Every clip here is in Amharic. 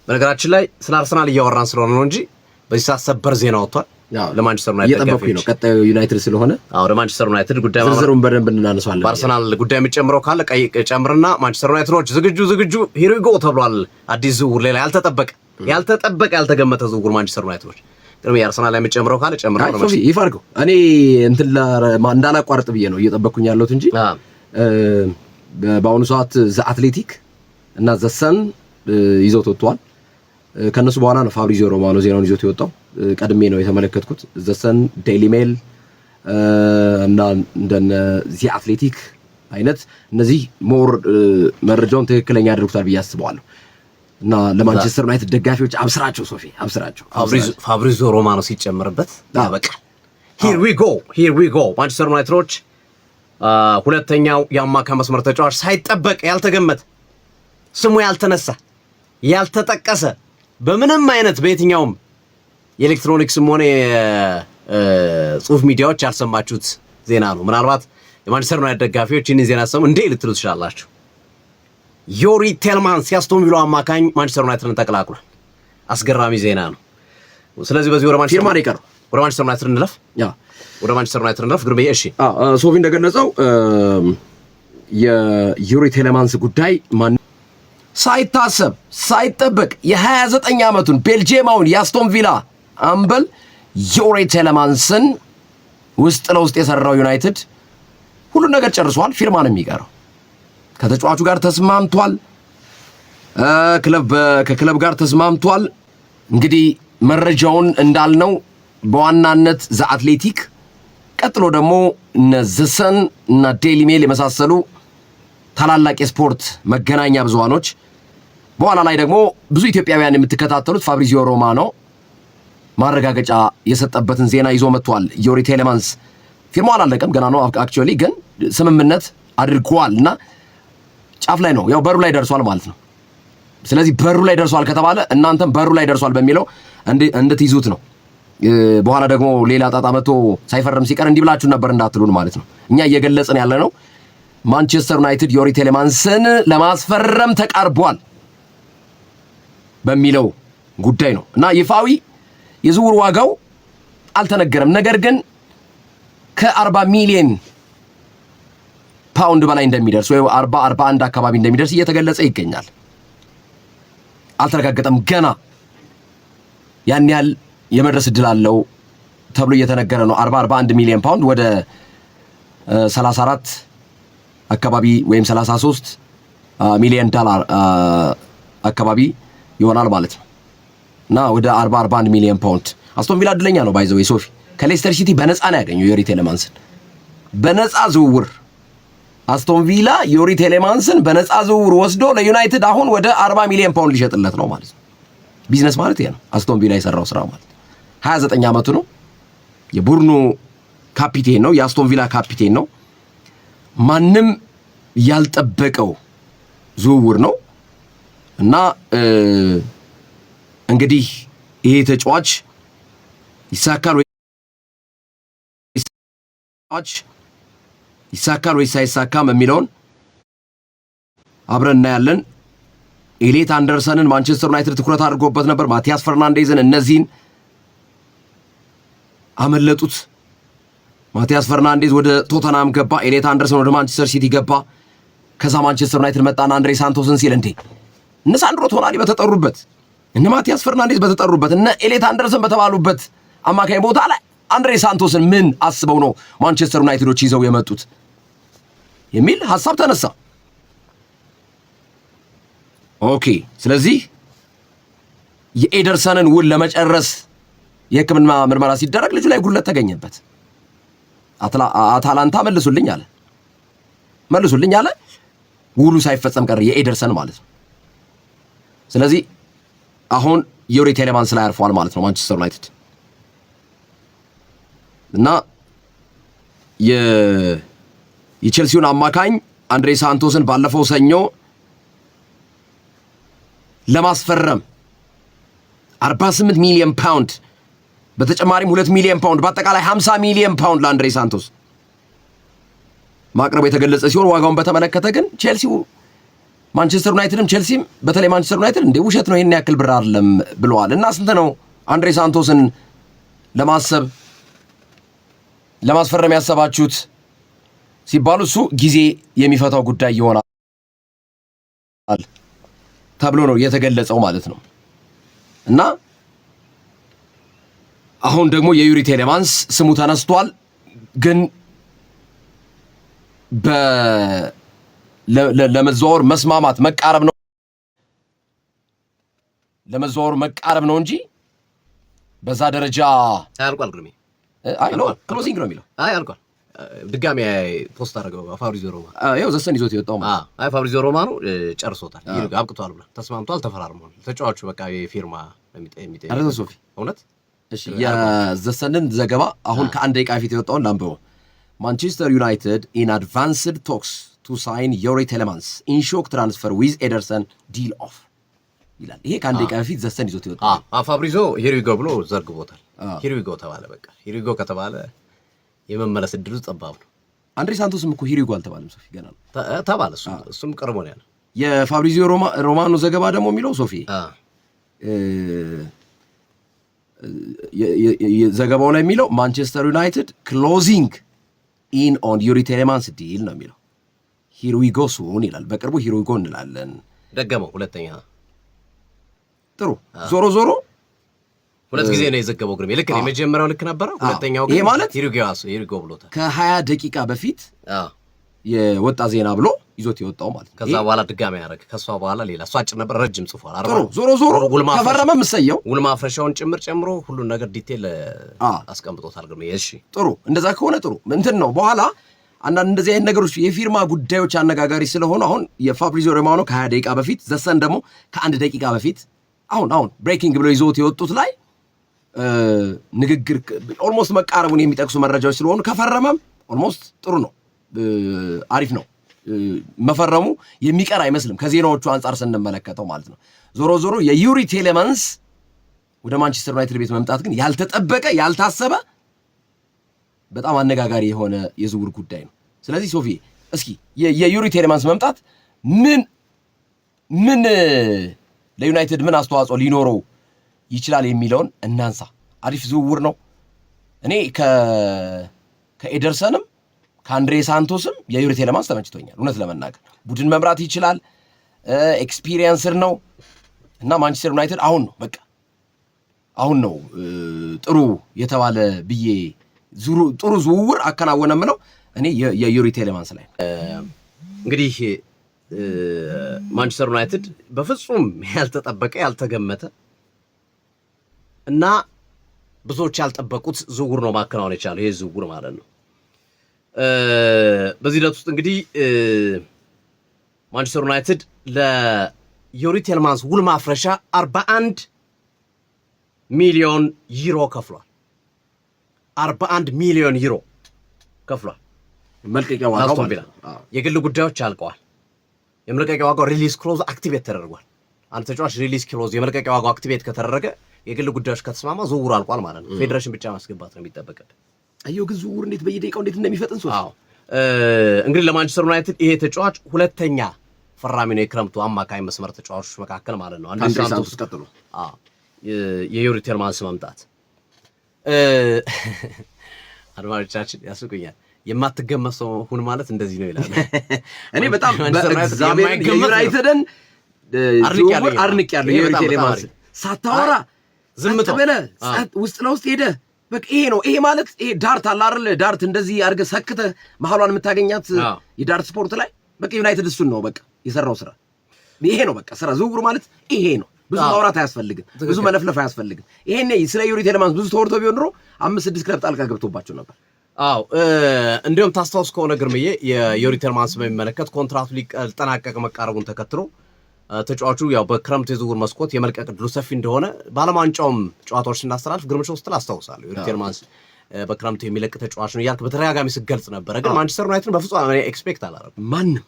በነገራችን ላይ ስለ አርሰናል እያወራን ስለሆነ ነው እንጂ በዚህ ሰዓት ሰበር ዜና ወጥቷል። ለማንቸስተር ዩናይትድ እየጠበቁኝ ነው ቀጣዩ ዩናይትድ ስለሆነ ለማንቸስተር ዩናይትድ ጉዳይ ዝርዝሩን በደንብ እናነሳለን። በአርሰናል ጉዳይ የሚጨምረው ካለ ጨምርና ማንቸስተር ዩናይትዶች ዝግጁ ሂር ዊ ጎ ተብሏል። አዲስ ዝውውር ሌላ ያልተጠበቀ ያልተገመተ ዝውውር ማንቸስተር ዩናይትዶች ግን የአርሰናል ላይ የሚጨምረው ካለ ጨምረው ነው ማለት ይፋርገው። እኔ እንትን እንዳላቋርጥ ብዬ ነው እየጠበቅኩኝ ያለሁት እንጂ በአሁኑ ሰዓት ዘ አትሌቲክ እና ዘ ሰን ይዘውት ወጥቷል። ከነሱ በኋላ ነው ፋብሪዚዮ ሮማኖ ዜናውን ይዞት የወጣው። ቀድሜ ነው የተመለከትኩት። ዘ ሰን፣ ዴይሊ ሜል እና እንደነ ዚ አትሌቲክ አይነት እነዚህ ሞር መረጃውን ትክክለኛ ያደርጉታል ብዬ አስባለሁ። እና ለማንቸስተር ዩናይትድ ደጋፊዎች አብስራቸው ሶፊ አብስራቸው። ፋብሪዚዮ ሮማኖ ሲጨምርበት ያበቃል። ሂር ዊ ጎ ማንቸስተር ዩናይትዶች ሁለተኛው የአማካይ መስመር ተጫዋች ሳይጠበቅ ያልተገመተ ስሙ ያልተነሳ ያልተጠቀሰ በምንም አይነት በየትኛውም የኤሌክትሮኒክስም ሆነ ጽሁፍ ሚዲያዎች ያልሰማችሁት ዜና ነው። ምናልባት የማንቸስተር ዩናይትድ ደጋፊዎች ይህንን ዜና ሰሙ እንዴ ልትሉ ትችላላችሁ። ዮሪ ቴልማንስ የአስቶን ቪላ አማካኝ ማንቸስተር ዩናይትድን ተቀላቅሏል። አስገራሚ ዜና ነው። ስለዚህ በዚህ ወደ ማንቸስተር ዩናይትድ እንለፍ። ወደ ማንቸስተር ዩናይትድ እንለፍ። ግርቤ እሺ፣ ሶፊ እንደገለጸው የዮሪ ቴልማንስ ጉዳይ ሳይታሰብ ሳይጠበቅ የ29 ዓመቱን ቤልጂየማውን የአስቶን ቪላ አምበል ዮሪ ቴልማንስን ውስጥ ለውስጥ የሰራው ዩናይትድ ሁሉ ነገር ጨርሷል። ፊርማ ነው የሚቀረው። ከተጫዋቹ ጋር ተስማምቷል። ከክለብ ጋር ተስማምቷል። እንግዲህ መረጃውን እንዳልነው በዋናነት ዘ አትሌቲክ፣ ቀጥሎ ደግሞ እነ ዘ ሰን እና ዴይሊ ሜል የመሳሰሉ ታላላቅ የስፖርት መገናኛ ብዙሃኖች፣ በኋላ ላይ ደግሞ ብዙ ኢትዮጵያውያን የምትከታተሉት ፋብሪዚዮ ሮማኖ ማረጋገጫ የሰጠበትን ዜና ይዞ መጥቷል። ዮሪ ቴሌማንስ ፊርማው አላለቀም ገና ነው። አክቹአሊ ግን ስምምነት አድርጓል እና ጫፍ ላይ ነው፣ ያው በሩ ላይ ደርሷል ማለት ነው። ስለዚህ በሩ ላይ ደርሷል ከተባለ እናንተም በሩ ላይ ደርሷል በሚለው እንድትይዙት ነው። በኋላ ደግሞ ሌላ ጣጣ መጥቶ ሳይፈርም ሲቀር እንዲህ ብላችሁ ነበር እንዳትሉን ማለት ነው። እኛ እየገለጽን ያለ ነው ማንቸስተር ዩናይትድ ዮሪ ቴሌማንስን ለማስፈረም ተቃርቧል በሚለው ጉዳይ ነው እና ይፋዊ የዝውውር ዋጋው አልተነገረም። ነገር ግን ከ40 ሚሊዮን ፓውንድ በላይ እንደሚደርስ ወይ 41 አካባቢ እንደሚደርስ እየተገለጸ ይገኛል። አልተረጋገጠም ገና። ያን ያህል የመድረስ እድል አለው ተብሎ እየተነገረ ነው። 41 ሚሊዮን ፓውንድ ወደ 34 አካባቢ ወይም 33 ሚሊዮን ዶላር አካባቢ ይሆናል ማለት ነው እና ወደ 41 ሚሊዮን ፓውንድ አስቶን ቪላ እድለኛ ነው። ባይዘው ሶፊ ከሌስተር ሲቲ በነፃ ነው ያገኘው ዮሪ ቴሌማንስን በነፃ ዝውውር። አስቶን ቪላ ዮሪ ቴሌማንስን በነፃ ዝውውር ወስዶ ለዩናይትድ አሁን ወደ 40 ሚሊዮን ፓውንድ ሊሸጥለት ነው ማለት ነው። ቢዝነስ ማለት ይሄ ነው። አስቶን ቪላ የሰራው ስራ ማለት 29 ዓመቱ ነው። የቡርኑ ካፒቴን ነው። የአስቶን ቪላ ካፒቴን ነው። ማንም ያልጠበቀው ዝውውር ነው እና እንግዲህ ይሄ ተጫዋች ይሳካል ወይስ አይሳካም የሚለውን አብረን እናያለን። ኤሌት አንደርሰንን ማንቸስተር ዩናይትድ ትኩረት አድርጎበት ነበር። ማቲያስ ፈርናንዴዝን እነዚህን አመለጡት። ማቲያስ ፈርናንዴዝ ወደ ቶተናም ገባ። ኤሌት አንደርሰን ወደ ማንቸስተር ሲቲ ገባ። ከዛ ማንቸስተር ዩናይትድ መጣና አንድሬ ሳንቶስን ሲል እንዴ እነ ሳንድሮ ቶናሊ በተጠሩበት እነ ማቲያስ ፈርናንዴዝ በተጠሩበት እነ ኤሌት አንደርሰን በተባሉበት አማካኝ ቦታ ላይ አንድሬ ሳንቶስን ምን አስበው ነው ማንቸስተር ዩናይትዶች ይዘው የመጡት የሚል ሐሳብ ተነሳ። ኦኬ፣ ስለዚህ የኤደርሰንን ውል ለመጨረስ የሕክምና ምርመራ ሲደረግ ልጁ ላይ ጉድለት ተገኘበት። አታላንታ መልሱልኝ አለ። ውሉ ሳይፈጸም ቀረ፣ የኤደርሰን ማለት ነው። ስለዚህ አሁን ዮሪ ቴሌማንስ ላይ አርፏል ማለት ነው ማንቸስተር ዩናይትድ እና የቼልሲውን አማካኝ አንድሬ ሳንቶስን ባለፈው ሰኞ ለማስፈረም 48 ሚሊዮን ፓውንድ በተጨማሪም 2 ሚሊዮን ፓውንድ በአጠቃላይ 50 ሚሊዮን ፓውንድ ለአንድሬ ሳንቶስ ማቅረቡ የተገለጸ ሲሆን ዋጋውን በተመለከተ ግን ቼልሲው ማንቸስተር ዩናይትድም ቼልሲም በተለይ ማንቸስተር ዩናይትድ እንደ ውሸት ነው ይሄን ያክል ብር አይደለም ብለዋል። እና ስንት ነው አንድሬ ሳንቶስን ለማስፈረም ያሰባችሁት ሲባሉ እሱ ጊዜ የሚፈታው ጉዳይ ይሆናል ተብሎ ነው የተገለጸው ማለት ነው። እና አሁን ደግሞ የዩሪ ቴሌማንስ ስሙ ተነስቷል። ግን ለመዘዋወር መስማማት መቃረብ ነው እንጂ በዛ ደረጃ አልቋል። ግሩሜ ክሎዚንግ ነው የሚለው አልቋል። ድጋሚ ፖስት አደረገው ፋብሪዚዮ ሮማኖ ይኸው ዘሰን ይዞት የወጣው ማለት ፋብሪዚዮ ሮማኖ ጨርሶታል። አብቅቷል ብሏል። ተስማምቷል፣ ተፈራርሟል። ተጫዋቹ በቃ የፊርማ አረዘ ሶፊ እውነት። እሺ የዘሰንን ዘገባ አሁን ከአንድ ደቂቃ ፊት የወጣውን ላንብበው። ማንቸስተር ዩናይትድ ኢን አድቫንስድ ቶክስ ቱ ሳይን ዮሪ ቴሌማንስ ኢን ሾክ ትራንስፈር ዊዝ ኤደርሰን ዲል ኦፍ ይላል። ይሄ ከአንድ ደቂቃ ፊት ዘሰን ይዞት የወጣው ፋብሪዚዮ ሂሪጎ ብሎ ዘርግቦታል። ሂሪጎ ተባለ። በቃ ሂሪጎ ከተባለ የመመለስ እድሉ ጠባብ ነው። አንድሬ ሳንቶስም እኮ ሂሪጎ አልተባለም ሶፊ፣ ገና ነው ተባለ። እሱም ቀርቦ ነው ያለው። የፋብሪዚዮ ሮማኖ ዘገባ ደግሞ የሚለው ሶፊ ዘገባው ላይ የሚለው ማንቸስተር ዩናይትድ ክሎዚንግ ኢን ኦን ዩሪ ቴሌማንስ ዲል ነው የሚለው። ሂር ዊ ጎ ሱን ይላል። በቅርቡ ሂር ዊ ጎ እንላለን። ደገመው ሁለተኛ። ጥሩ ዞሮ ሁለት ጊዜ ነው የዘገበው። ግርሜ ልክ ነው። የመጀመሪያው ልክ ነበረ። ሁለተኛው ግን ይሄ ማለት ሂሪጎ ብሎታል። ከ20 ደቂቃ በፊት የወጣ ዜና ብሎ ይዞት የወጣው ማለት ነው። ከዛ በኋላ ድጋሚ ያደረገ ከሷ በኋላ ሌላ እሷ አጭር ነበር፣ ረጅም ጽፏል። ዞሮ ከፈረመ ምሰየው ውል ማፍረሻውን ጭምር ጨምሮ ሁሉን ነገር ዲቴል አስቀምጦታል። ግርሜ እሺ፣ ጥሩ እንደዛ ከሆነ ጥሩ እንትን ነው። በኋላ አንዳንድ እንደዚህ አይነት ነገሮች የፊርማ ጉዳዮች አነጋጋሪ ስለሆኑ አሁን የፋብሪዚዮ ሮማኖ ከ20 ደቂቃ በፊት ዘሰን ደግሞ ከ1 ደቂቃ በፊት አሁን ብሬኪንግ ብሎ ይዞት የወጡት ላይ ንግግር ኦልሞስት መቃረቡን የሚጠቅሱ መረጃዎች ስለሆኑ ከፈረመም ኦልሞስት ጥሩ ነው፣ አሪፍ ነው። መፈረሙ የሚቀር አይመስልም ከዜናዎቹ አንጻር ስንመለከተው ማለት ነው። ዞሮ የዩሪ ቴሌማንስ ወደ ማንቸስተር ዩናይትድ ቤት መምጣት ግን ያልተጠበቀ ያልታሰበ በጣም አነጋጋሪ የሆነ የዝውውር ጉዳይ ነው። ስለዚህ ሶፊ እስኪ የዩሪ ቴሌማንስ መምጣት ምን ለዩናይትድ ምን አስተዋጽኦ ሊኖረው ይችላል የሚለውን እናንሳ። አሪፍ ዝውውር ነው። እኔ ከኤደርሰንም ከአንድሬ ሳንቶስም የዩሪ ቴሌማንስ ተመችቶኛል። እውነት ለመናገር ቡድን መምራት ይችላል፣ ኤክስፒሪየንስር ነው እና ማንቸስተር ዩናይትድ አሁን ነው ጥሩ የተባለ ብዬ ጥሩ ዝውውር አከናወነ ምለው እኔ የዩሪ ቴሌማንስ ላይ እንግዲህ ማንቸስተር ዩናይትድ በፍጹም ያልተጠበቀ ያልተገመተ እና ብዙዎች ያልጠበቁት ዝውውር ነው ማከናወን የቻለው ይሄ ዝውውር ማለት ነው። በዚህ ዕለት ውስጥ እንግዲህ ማንቸስተር ዩናይትድ ለዩሪ ቴሌማንስ ውል ማፍረሻ 41 ሚሊዮን ዩሮ ከፍሏል። 41 ሚሊዮን ዩሮ ከፍሏል። መልቀቂያ ዋጋው የግል ጉዳዮች አልቀዋል። የመልቀቂያ ዋጋው ሪሊዝ ክሎዝ አክቲቬት ተደርጓል። አንድ ተጫዋች ሪሊዝ ክሎዝ የመልቀቂያ ዋጋው አክቲቬት ከተደረገ የግል ጉዳዮች ከተስማማ ዝውውር አልቋል ማለት ነው። ፌዴሬሽን ብቻ ማስገባት ነው የሚጠበቅበት። አየው ግን ዝውውር እንዴት በየደቂቃው እንዴት እንደሚፈጥን ሰው። እንግዲህ ለማንቸስተር ዩናይትድ ይሄ ተጫዋች ሁለተኛ ፈራሚ ነው የክረምቱ አማካይ መስመር ተጫዋቾች መካከል ማለት ነው። አንድ ሳንቶስ ቀጥሎ የዩሪ ቴሌማንስ መምጣት አድማጮቻችን ያስቁኛል። የማትገመት ሰው ሁን ማለት እንደዚህ ነው ይላል። እኔ በጣም በእግዚአብሔር የዩናይትድን ዝውውር አድንቄያለሁ። የዩሪ ቴሌማንስ ሳታወራ ዝም ብለህ ውስጥ ለውስጥ ሄደህ በቃ ይሄ ነው። ይሄ ማለት ይሄ ዳርት አለ አይደል? ዳርት እንደዚህ አድርገህ ሰክተህ መሀሏን የምታገኛት የዳርት ስፖርት ላይ በቃ ዩናይትድ እሱን ነው በቃ የሰራው ስራ ይሄ ነው። በቃ ስራ ዝውውር ማለት ይሄ ነው። ብዙ ማውራት አያስፈልግም፣ ብዙ መለፍለፍ አያስፈልግም። ይሄኔ ስለ ዩሪ ቴሌማንስ ብዙ ተወርቶ ቢሆን ኖሮ 5-6 ክለብ ጣልቃ ገብቶባቸው ነበር። እንዲሁም ታስታውስ ከሆነ ግርምዬ የዩሪ ቴሌማንስ በሚመለከት ኮንትራቱ ሊጠናቀቅ መቃረቡን ተከትሎ ተጫዋቹ ያው በክረምት የዝውውር መስኮት የመልቀቅ ዕድሉ ሰፊ እንደሆነ ባለም ዋንጫውም ጨዋታዎች ስናስተላልፍ ግርምሾ ስትል አስታውሳለሁ። ዩሪ ቴሌማንስ በክረምት የሚለቅ ተጫዋች ነው እያልክ በተደጋጋሚ ስትገልጽ ነበረ። ግን ማንቸስተር ዩናይትድ በፍጹም ኤክስፔክት አላደረኩም። ማንም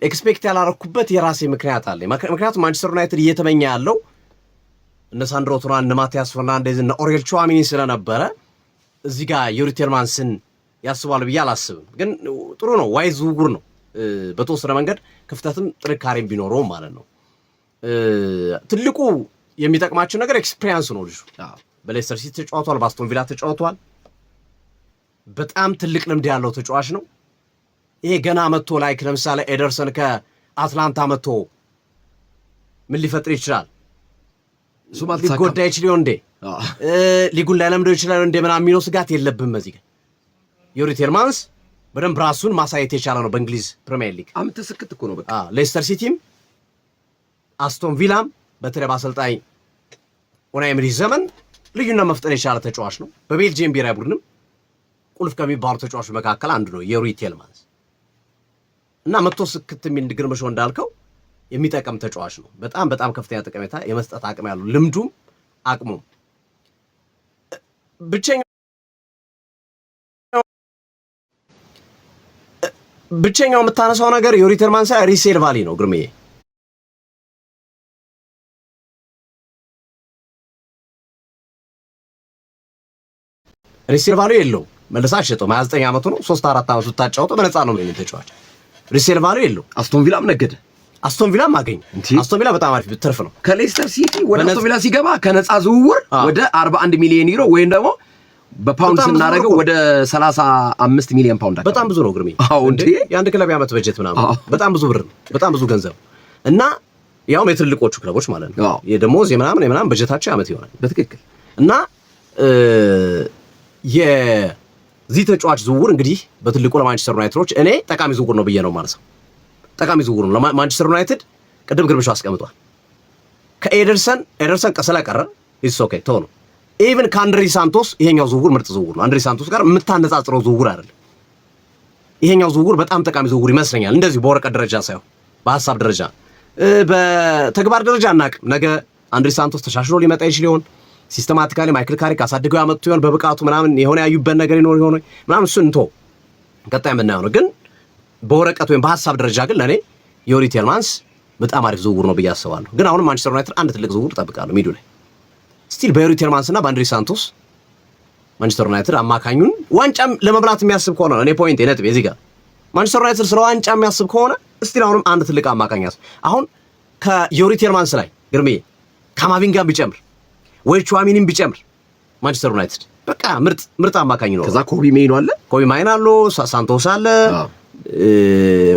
ኤክስፔክት ያላረኩበት የራሴ ምክንያት አለ። ምክንያቱም ማንቸስተር ዩናይትድ እየተመኘ ያለው እነ ሳንድሮ ቱራን፣ እነ ማቲያስ ፈርናንዴዝ፣ እነ ኦሬል ቹዋሚኒ ስለነበረ እዚህ ጋር ዩሪ ቴሌማንስን ያስባል ብዬ አላስብም። ግን ጥሩ ነው፣ ዋይ ዝውውር ነው። በተወሰነ መንገድ ክፍተትም ጥንካሬም ቢኖረው ማለት ነው። ትልቁ የሚጠቅማቸው ነገር ኤክስፒሪየንስ ነው። ልጁ በሌስተር ሲቲ ተጫውቷል፣ በአስቶን ቪላ ተጫውቷል። በጣም ትልቅ ልምድ ያለው ተጫዋች ነው። ይሄ ገና መጥቶ ላይክ ለምሳሌ ኤደርሰን ከአትላንታ መጥቶ ምን ሊፈጥር ይችላል? ሊጎዳ ይችላል እንዴ? ሊጉን ላይለምደው ይችላል እንዴ? ምናምን የሚለው ስጋት የለብም። እዚህ ጋር ዮሪ ቴልማንስ በደንብ ራሱን ማሳየት የቻለ ነው በእንግሊዝ ፕሪሚየር ሊግ። አምተስክት እኮ ነው በቃ። ሌስተር ሲቲም አስቶን ቪላም በተለይ በአሰልጣኝ ኡናይ ኤምሪ ዘመን ልዩነት መፍጠር የቻለ ተጫዋች ነው። በቤልጂየም ብሔራዊ ቡድንም ቁልፍ ከሚባሉ ተጫዋቾች መካከል አንዱ ነው ዮሪ ቴልማንስ እና መጥቶ ስክት የሚል ግርምሾ እንዳልከው የሚጠቀም ተጫዋች ነው። በጣም በጣም ከፍተኛ ጠቀሜታ የመስጠት አቅም ያለው ልምዱም አቅሙም ብቸኛው የምታነሳው ነገር ዮሪ ቴልማንስ ሪሴል ቫሊ ነው። ግርሜ ሪሴል ቫሊ የለው መልሳ አሸጠው 29 ዓመቱ ነው። 3-4 ዓመቱ ታጫውቶ በነፃ ነው የሚሆነው ተጫዋች። ሪሴል ቫሊ የለው። አስቶን ቪላም ነገደ። አስቶን ቪላም አገኘ። አስቶን ቪላ በጣም አሪፍ ትርፍ ነው። ከሌስተር ሲቲ ወደ አስቶን ቪላ ሲገባ ከነፃ ዝውውር ወደ 41 ሚሊዮን ዩሮ ወይም ደግሞ በፓውንድ ስናደርገው ወደ 35 ሚሊዮን ፓውንድ በጣም ብዙ ነው። ግርሜ እንዴ የአንድ ክለብ ያመት በጀት ምናምን በጣም ብዙ ብር ነው። በጣም ብዙ ገንዘብ እና ያውም የትልቆቹ ክለቦች ማለት ነው። የደሞዝ የምናምን በጀታቸው ያመት ይሆናል በትክክል እና የዚህ ተጫዋች ዝውውር እንግዲህ በትልቁ ለማንቸስተር ዩናይትዶች እኔ ጠቃሚ ዝውውር ነው ብዬ ነው ማለት ነው። ጠቃሚ ዝውውር ነው ለማንቸስተር ዩናይትድ። ቅድም ግርምሾ አስቀምጧል። ከኤደርሰን ቀሰላ ቀረ ኢትስ ኦኬ ተው ነው። ኢቭን ከአንድሪ ሳንቶስ ይሄኛው ዝውውር ምርጥ ዝውውር ነው። አንድሪ ሳንቶስ ጋር የምታነጻጽረው ዝውውር አይደለም። ይሄኛው ዝውውር በጣም ጠቃሚ ዝውውር ይመስለኛል። እንደዚህ በወረቀት ደረጃ ሳይሆን በሐሳብ ደረጃ፣ በተግባር ደረጃ አናውቅም። ነገ አንድሪ ሳንቶስ ተሻሽሎ ሊመጣ ይችል ይሆን? ሲስተማቲካሊ ማይክል ካሪክ አሳድገው ያመጡ ይሆን? በብቃቱ ምናምን የሆነ ያዩበት ነገር ይኖር ይሆን ምናምን እሱን እንቶ ቀጣይ የምናየው ነው። ግን በወረቀት ወይም በሐሳብ ደረጃ ግን ለእኔ ዮሪ ቴልማንስ በጣም አሪፍ ዝውውር ነው ብዬ አስባለሁ። ግን አሁንም ማንቸስተር ዩናይትድ አንድ ትልቅ ዝውውር እጠብቃለሁ ሚዱ ላይ ስቲል በዮሪ ቴልማንስ እና በአንድሪ ሳንቶስ ማንቸስተር ዩናይትድ አማካኙን ዋንጫም ለመብላት የሚያስብ ከሆነ እኔ ፖይንት ነጥብ እዚህ ጋር ማንቸስተር ዩናይትድ ስለ ዋንጫ የሚያስብ ከሆነ ስቲል አሁንም አንድ ትልቅ አማካኝ ያስ አሁን ከዮሪ ቴልማንስ ላይ ግርሜ ካማቪንጋን ቢጨምር ወይ ቹዋሚኒን ቢጨምር ማንቸስተር ዩናይትድ በቃ ምርጥ አማካኝ ነው። ከዛ ኮቢ ሜይኑ አለ፣ ኮቢ ማይን አለ፣ ሳንቶስ አለ።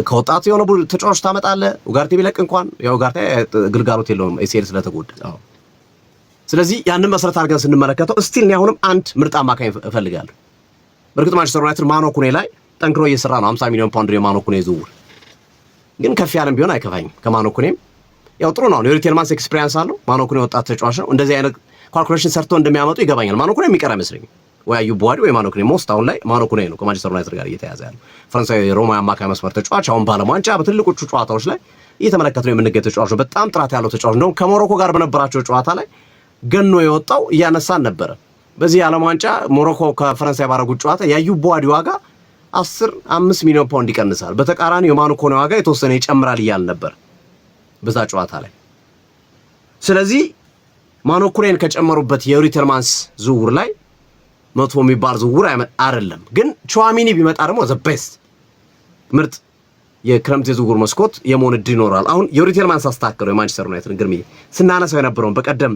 ከወጣት የሆነ ተጫዋች ታመጣለ። ኡጋርቴ ቢለቅ እንኳን ያው ኡጋርቴ ግልጋሎት የለውም ኤሲኤል ስለተጎዳ። ስለዚህ ያንን መሰረት አድርገን ስንመለከተው ስቲል ነው አሁንም አንድ ምርጥ አማካኝ እፈልጋለሁ። በርግጥ ማንቸስተር ዩናይትድ ማኖኩኔ ላይ ጠንክሮ እየሰራ ነው። 50 ሚሊዮን ፓውንድ የማኖኩኔ ዝውውር ግን ከፍ ያለም ቢሆን አይከፋኝም። ከማኖኩኔም ያው ጥሩ ነው። ዮሪ ቴልማንስ ኤክስፒሪየንስ አለው። ማኖኩኔ ወጣት ተጫዋች ነው። እንደዚህ አይነት ካልኩሌሽን ሰርቶ እንደሚያመጡ ይገባኛል። ማኖኩኔ የሚቀር አይመስለኝም። ወይ አዩብ ቡዋዲ ወይ ማኖኩኔ ሞስት አሁን ላይ ማኖኩኔ ነው ከማንቸስተር ዩናይትድ ጋር እየተያዘ ያለው ፈረንሳዊ ሮማ አማካይ መስመር ተጫዋች። አሁን በዓለም ዋንጫ በትልቆቹ ጨዋታዎች ላይ እየተመለከትነው የምንገኝ ተጫዋች ነው። በጣም ጥራት ያለው ተጫዋች ነው። ከሞሮኮ ጋር በነበራቸው ጨዋታ ላይ ገኖ የወጣው እያነሳን ነበረ። በዚህ የዓለም ዋንጫ ሞሮኮ ከፈረንሳይ ባረጉት ጨዋታ የአዩብ ቡዋዲ ዋጋ 5 ሚሊዮን ፓውንድ ይቀንሳል። በተቃራኒ የማኖኩኔ ዋጋ የተወሰነ ይጨምራል እያልን ነበር በዛ ጨዋታ ላይ። ስለዚህ ማኖኩኔን ከጨመሩበት የዮሪ ቴልማንስ ዝውውር ላይ መቶ የሚባል ዝውውር አይደለም። ግን ቹዋሚኒ ቢመጣ ደግሞ ዘ ቤስት ምርጥ የክረምት የዝውውር መስኮት የመሆን ዕድል ይኖራል። አሁን ዮሪ ቴልማንስ አስተካከለው የማንቸስተር ዩናይትድ ግርሜ ስናነሳው የነበረውን በቀደም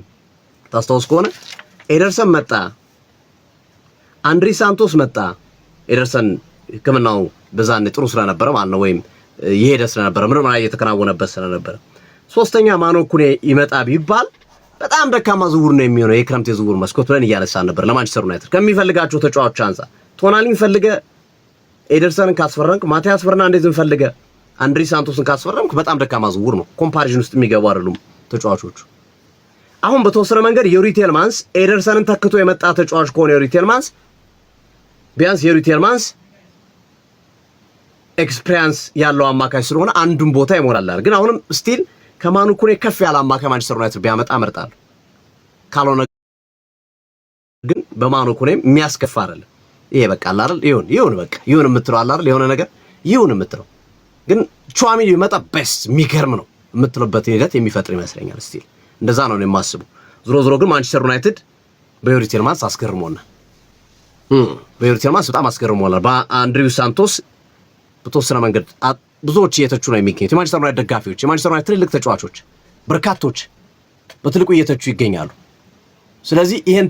ታስታውስ ከሆነ ኤደርሰን መጣ፣ አንድሪ ሳንቶስ መጣ። ኤደርሰን ሕክምናው በዛኔ ጥሩ ስለነበረ ማለት ነው፣ ወይም የሄደ ስለነበረ ምንም እየተከናወነበት ስለነበረ ሶስተኛ ማኖኩኔ ይመጣ ቢባል በጣም ደካማ ዝውውር ነው የሚሆነው የክረምት የዝውውር መስኮት ብለን እያነሳን ነበር። ለማንቸስተር ዩናይትድ ከሚፈልጋቸው ተጫዋቾች አንፃር ቶናሊን ፈልገ ኤደርሰንን ካስፈረምክ፣ ማቲያስ ፈርናንዴዝን ፈልገ አንድሪ ሳንቶስን ካስፈረምክ በጣም ደካማ ዝውውር ነው። ኮምፓሪዥን ውስጥ የሚገቡ አይደሉም ተጫዋቾቹ። አሁን በተወሰነ መንገድ ዮሪ ቴልማንስ ኤደርሰንን ተክቶ የመጣ ተጫዋች ከሆነ ዮሪ ቴልማንስ ቢያንስ ዮሪ ቴልማንስ ኤክስፒሪየንስ ያለው አማካይ ስለሆነ አንዱን ቦታ ይሞላል። ግን አሁንም ስቲል ከማኑኩኔ ከፍ ያለ አማካይ ማንቸስተር ዩናይትድ ቢያመጣ እመርጣለሁ። ካልሆነ ግን በማኑኩኔም የሚያስከፋ አይደለም። ይሄ በቃ አይደል ይሁን በቃ ይሁን የምትለው አይደል የሆነ ነገር ይሁን የምትለው ግን ቹዋሚኒ ቢመጣ ቤስት የሚገርም ነው የምትለበት ሂደት የሚፈጥር ይመስለኛል። ስቲል እንደዛ ነው የማስበው። ዞሮ ግን ማንቸስተር ዩናይትድ በዮሪ ቴልማንስ አስገርሞናል። በዮሪ ቴልማንስ በጣም አስገርሞናል። በአንድሪው ሳንቶስ በተወሰነ መንገድ ብዙዎች እየተቹ ነው የሚገኙት። የማንቸስተር ዩናይትድ ደጋፊዎች፣ የማንቸስተር ዩናይትድ ትልልቅ ተጫዋቾች በርካቶች በትልቁ እየተቹ ይገኛሉ። ስለዚህ ይሄን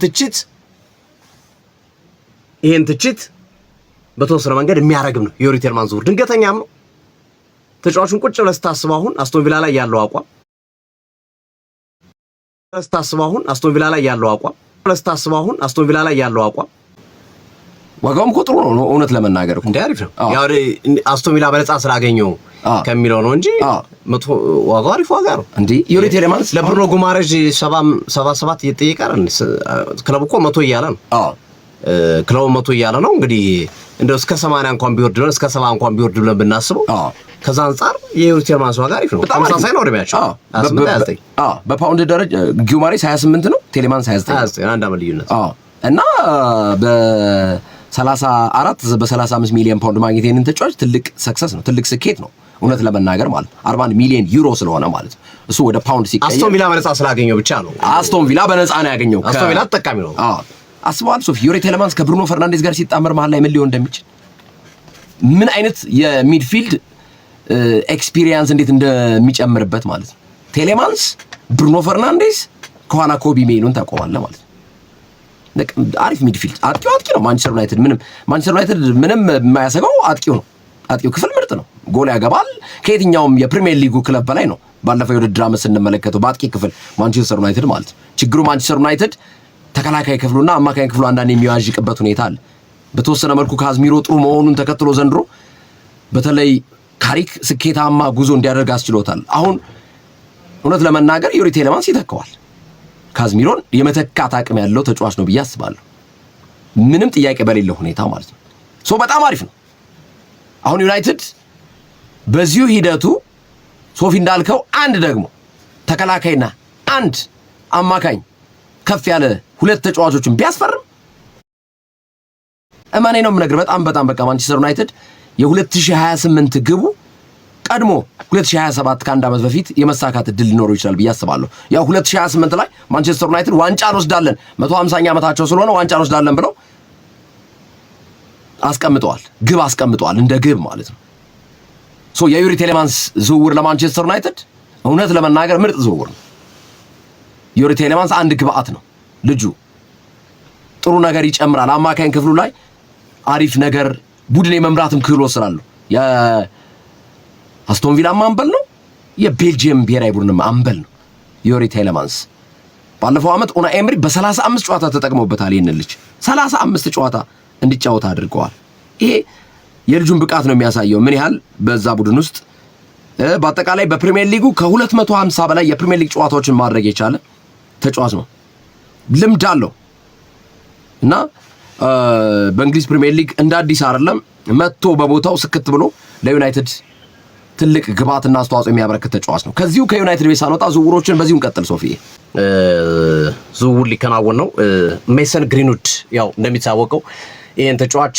ትችት በተወሰነ መንገድ የሚያረግም ነው። የዩሪ ቴልማን ዝውውር ድንገተኛም ነው። ተጫዋቹን ቁጭ ብለህ ስታስበው አሁን አስቶን ቪላ ላይ ያለው አቋም ዋጋውም እኮ ጥሩ ነው። እውነት ለመናገር እኮ አሪፍ ነው። ያው አስቶን ቪላ በነፃ ስላገኘው ከሚለው ነው እንጂ ዋጋው አሪፍ ዋጋ ነው። እንዴ ዩሪ ቴሌማንስ ለብሩኖ ጉማሬዥ 77 እየጠየቀ አይደል? ክለቡ እኮ 100 እያለ ነው። ክለቡ 100 እያለ ነው። እንግዲህ እንደው እስከ 80 እንኳን ቢወርድ ነው፣ እስከ 70 እንኳን ቢወርድ ብለን ብናስበው ከዛ አንፃር የዩሪ ቴሌማንስ ዋጋ አሪፍ ነው። ተመሳሳይ ነው እድሜያቸው። በፓውንድ ደረጃ ጉማሬዥ 28 ነው፣ ቴሌማንስ 29 አንድ አመት ልዩነት እና በ35 ሚሊዮን ፓውንድ ማግኘት የኔን ተጫዋች ትልቅ ሰክሰስ ነው፣ ትልቅ ስኬት ነው። እውነት ለመናገር ማለት 41 ሚሊዮን ዩሮ ስለሆነ ማለት ነው። እሱ ወደ ፓውንድ ሲቀየር አስቶን ቪላ በነፃ ስላገኘው ብቻ ነው። አስቶን ቪላ በነፃ ነው ያገኘው። አስቶን ቪላ ተጠቃሚ ነው። አስበዋል ሶፊ ዩሪ ቴሌማንስ ከብሩኖ ፈርናንዴዝ ጋር ሲጣመር መሀል ላይ ምን ሊሆን እንደሚችል፣ ምን አይነት የሚድፊልድ ኤክስፒሪየንስ እንዴት እንደሚጨምርበት ማለት ነው። ቴሌማንስ፣ ብሩኖ ፈርናንዴዝ ከኋላ ኮቢ ሜኑን ታቆማለህ ማለት ነው። አሪፍ ሚድፊልድ አጥቂ ነው። ማንቸስተር ዩናይትድ ምንም የማያሰጋው አጥቂው ነው። አጥቂው ክፍል ምርጥ ነው። ጎል ያገባል። ከየትኛውም የፕሪሚየር ሊጉ ክለብ በላይ ነው። ባለፈው የውድድር ዓመት ስንመለከተው በአጥቂ ክፍል ማንቸስተር ዩናይትድ ማለት ነው። ችግሩ ማንቸስተር ዩናይትድ ተከላካይ ክፍሉና አማካኝ ክፍሉ አንዳንድ የሚዋዥቅበት ሁኔታ አለ። በተወሰነ መልኩ ካዝሚሮ ጥሩ መሆኑን ተከትሎ ዘንድሮ በተለይ ካሪክ ስኬታማ ጉዞ እንዲያደርግ አስችሎታል። አሁን እውነት ለመናገር ዩሪ ቴሌማንስ ይተካዋል። ካዝሚሮን የመተካት አቅም ያለው ተጫዋች ነው ብዬ አስባለሁ። ምንም ጥያቄ በሌለው ሁኔታ ማለት ነው። በጣም አሪፍ ነው። አሁን ዩናይትድ በዚሁ ሂደቱ ሶፊ እንዳልከው አንድ ደግሞ ተከላካይና አንድ አማካኝ ከፍ ያለ ሁለት ተጫዋቾችን ቢያስፈርም እማኔ ነው የምነግርህ በጣም በቃ ማንቸስተር ዩናይትድ የ2028 ግቡ ቀድሞ 2027 ከአንድ ዓመት በፊት የመሳካት እድል ሊኖረው ይችላል ብዬ አስባለሁ። ያው 2028 ላይ ማንቸስተር ዩናይትድ ዋንጫ እንወስዳለን 150ኛ ዓመታቸው ስለሆነ ዋንጫ እንወስዳለን ብለው ግብ አስቀምጠዋል እንደ ግብ ማለት ነው። የዩሪ ቴሌማንስ ዝውውር ለማንቸስተር ዩናይትድ እውነት ለመናገር ምርጥ ዝውውር ነው። ዩሪ ቴሌማንስ አንድ ግብአት ነው። ልጁ ጥሩ ነገር ይጨምራል። አማካኝ ክፍሉ ላይ አሪፍ ነገር ቡድን የመምራትም ክህሎት ስላለው የአስቶን ቪላ አምበል ነው። የቤልጂየም ብሔራዊ ቡድንም አምበል ነው ዩሪ ቴሌማንስ። ባለፈው ዓመት ኡናይ ኤምሪ በ35 ጨዋታ ተጠቅሞበታል። ይሄን ልጅ 35 ጨዋታ እንዲጫወት አድርገዋል። ይሄ የልጁን ብቃት ነው የሚያሳየው፣ ምን ያህል በዛ ቡድን ውስጥ በአጠቃላይ በፕሪሚየር ሊጉ ከ250 በላይ የፕሪሚየር ሊግ ጨዋታዎችን ማድረግ የቻለ ተጫዋች ነው። ልምድ አለው እና በእንግሊዝ ፕሪሚየር ሊግ እንደ አዲስ አይደለም መጥቶ በቦታው ስክት ብሎ ለዩናይትድ ትልቅ ግብአትና አስተዋጽኦ የሚያበረክት ተጫዋች ነው። ከዚሁ ከዩናይትድ ቤት ሳንወጣ ዝውውሮችን በዚሁ እንቀጥል። ሶፊ ዝውውር ሊከናወን ነው። ሜሰን ግሪንውድ ያው እንደሚታወቀው ይሄን ተጫዋች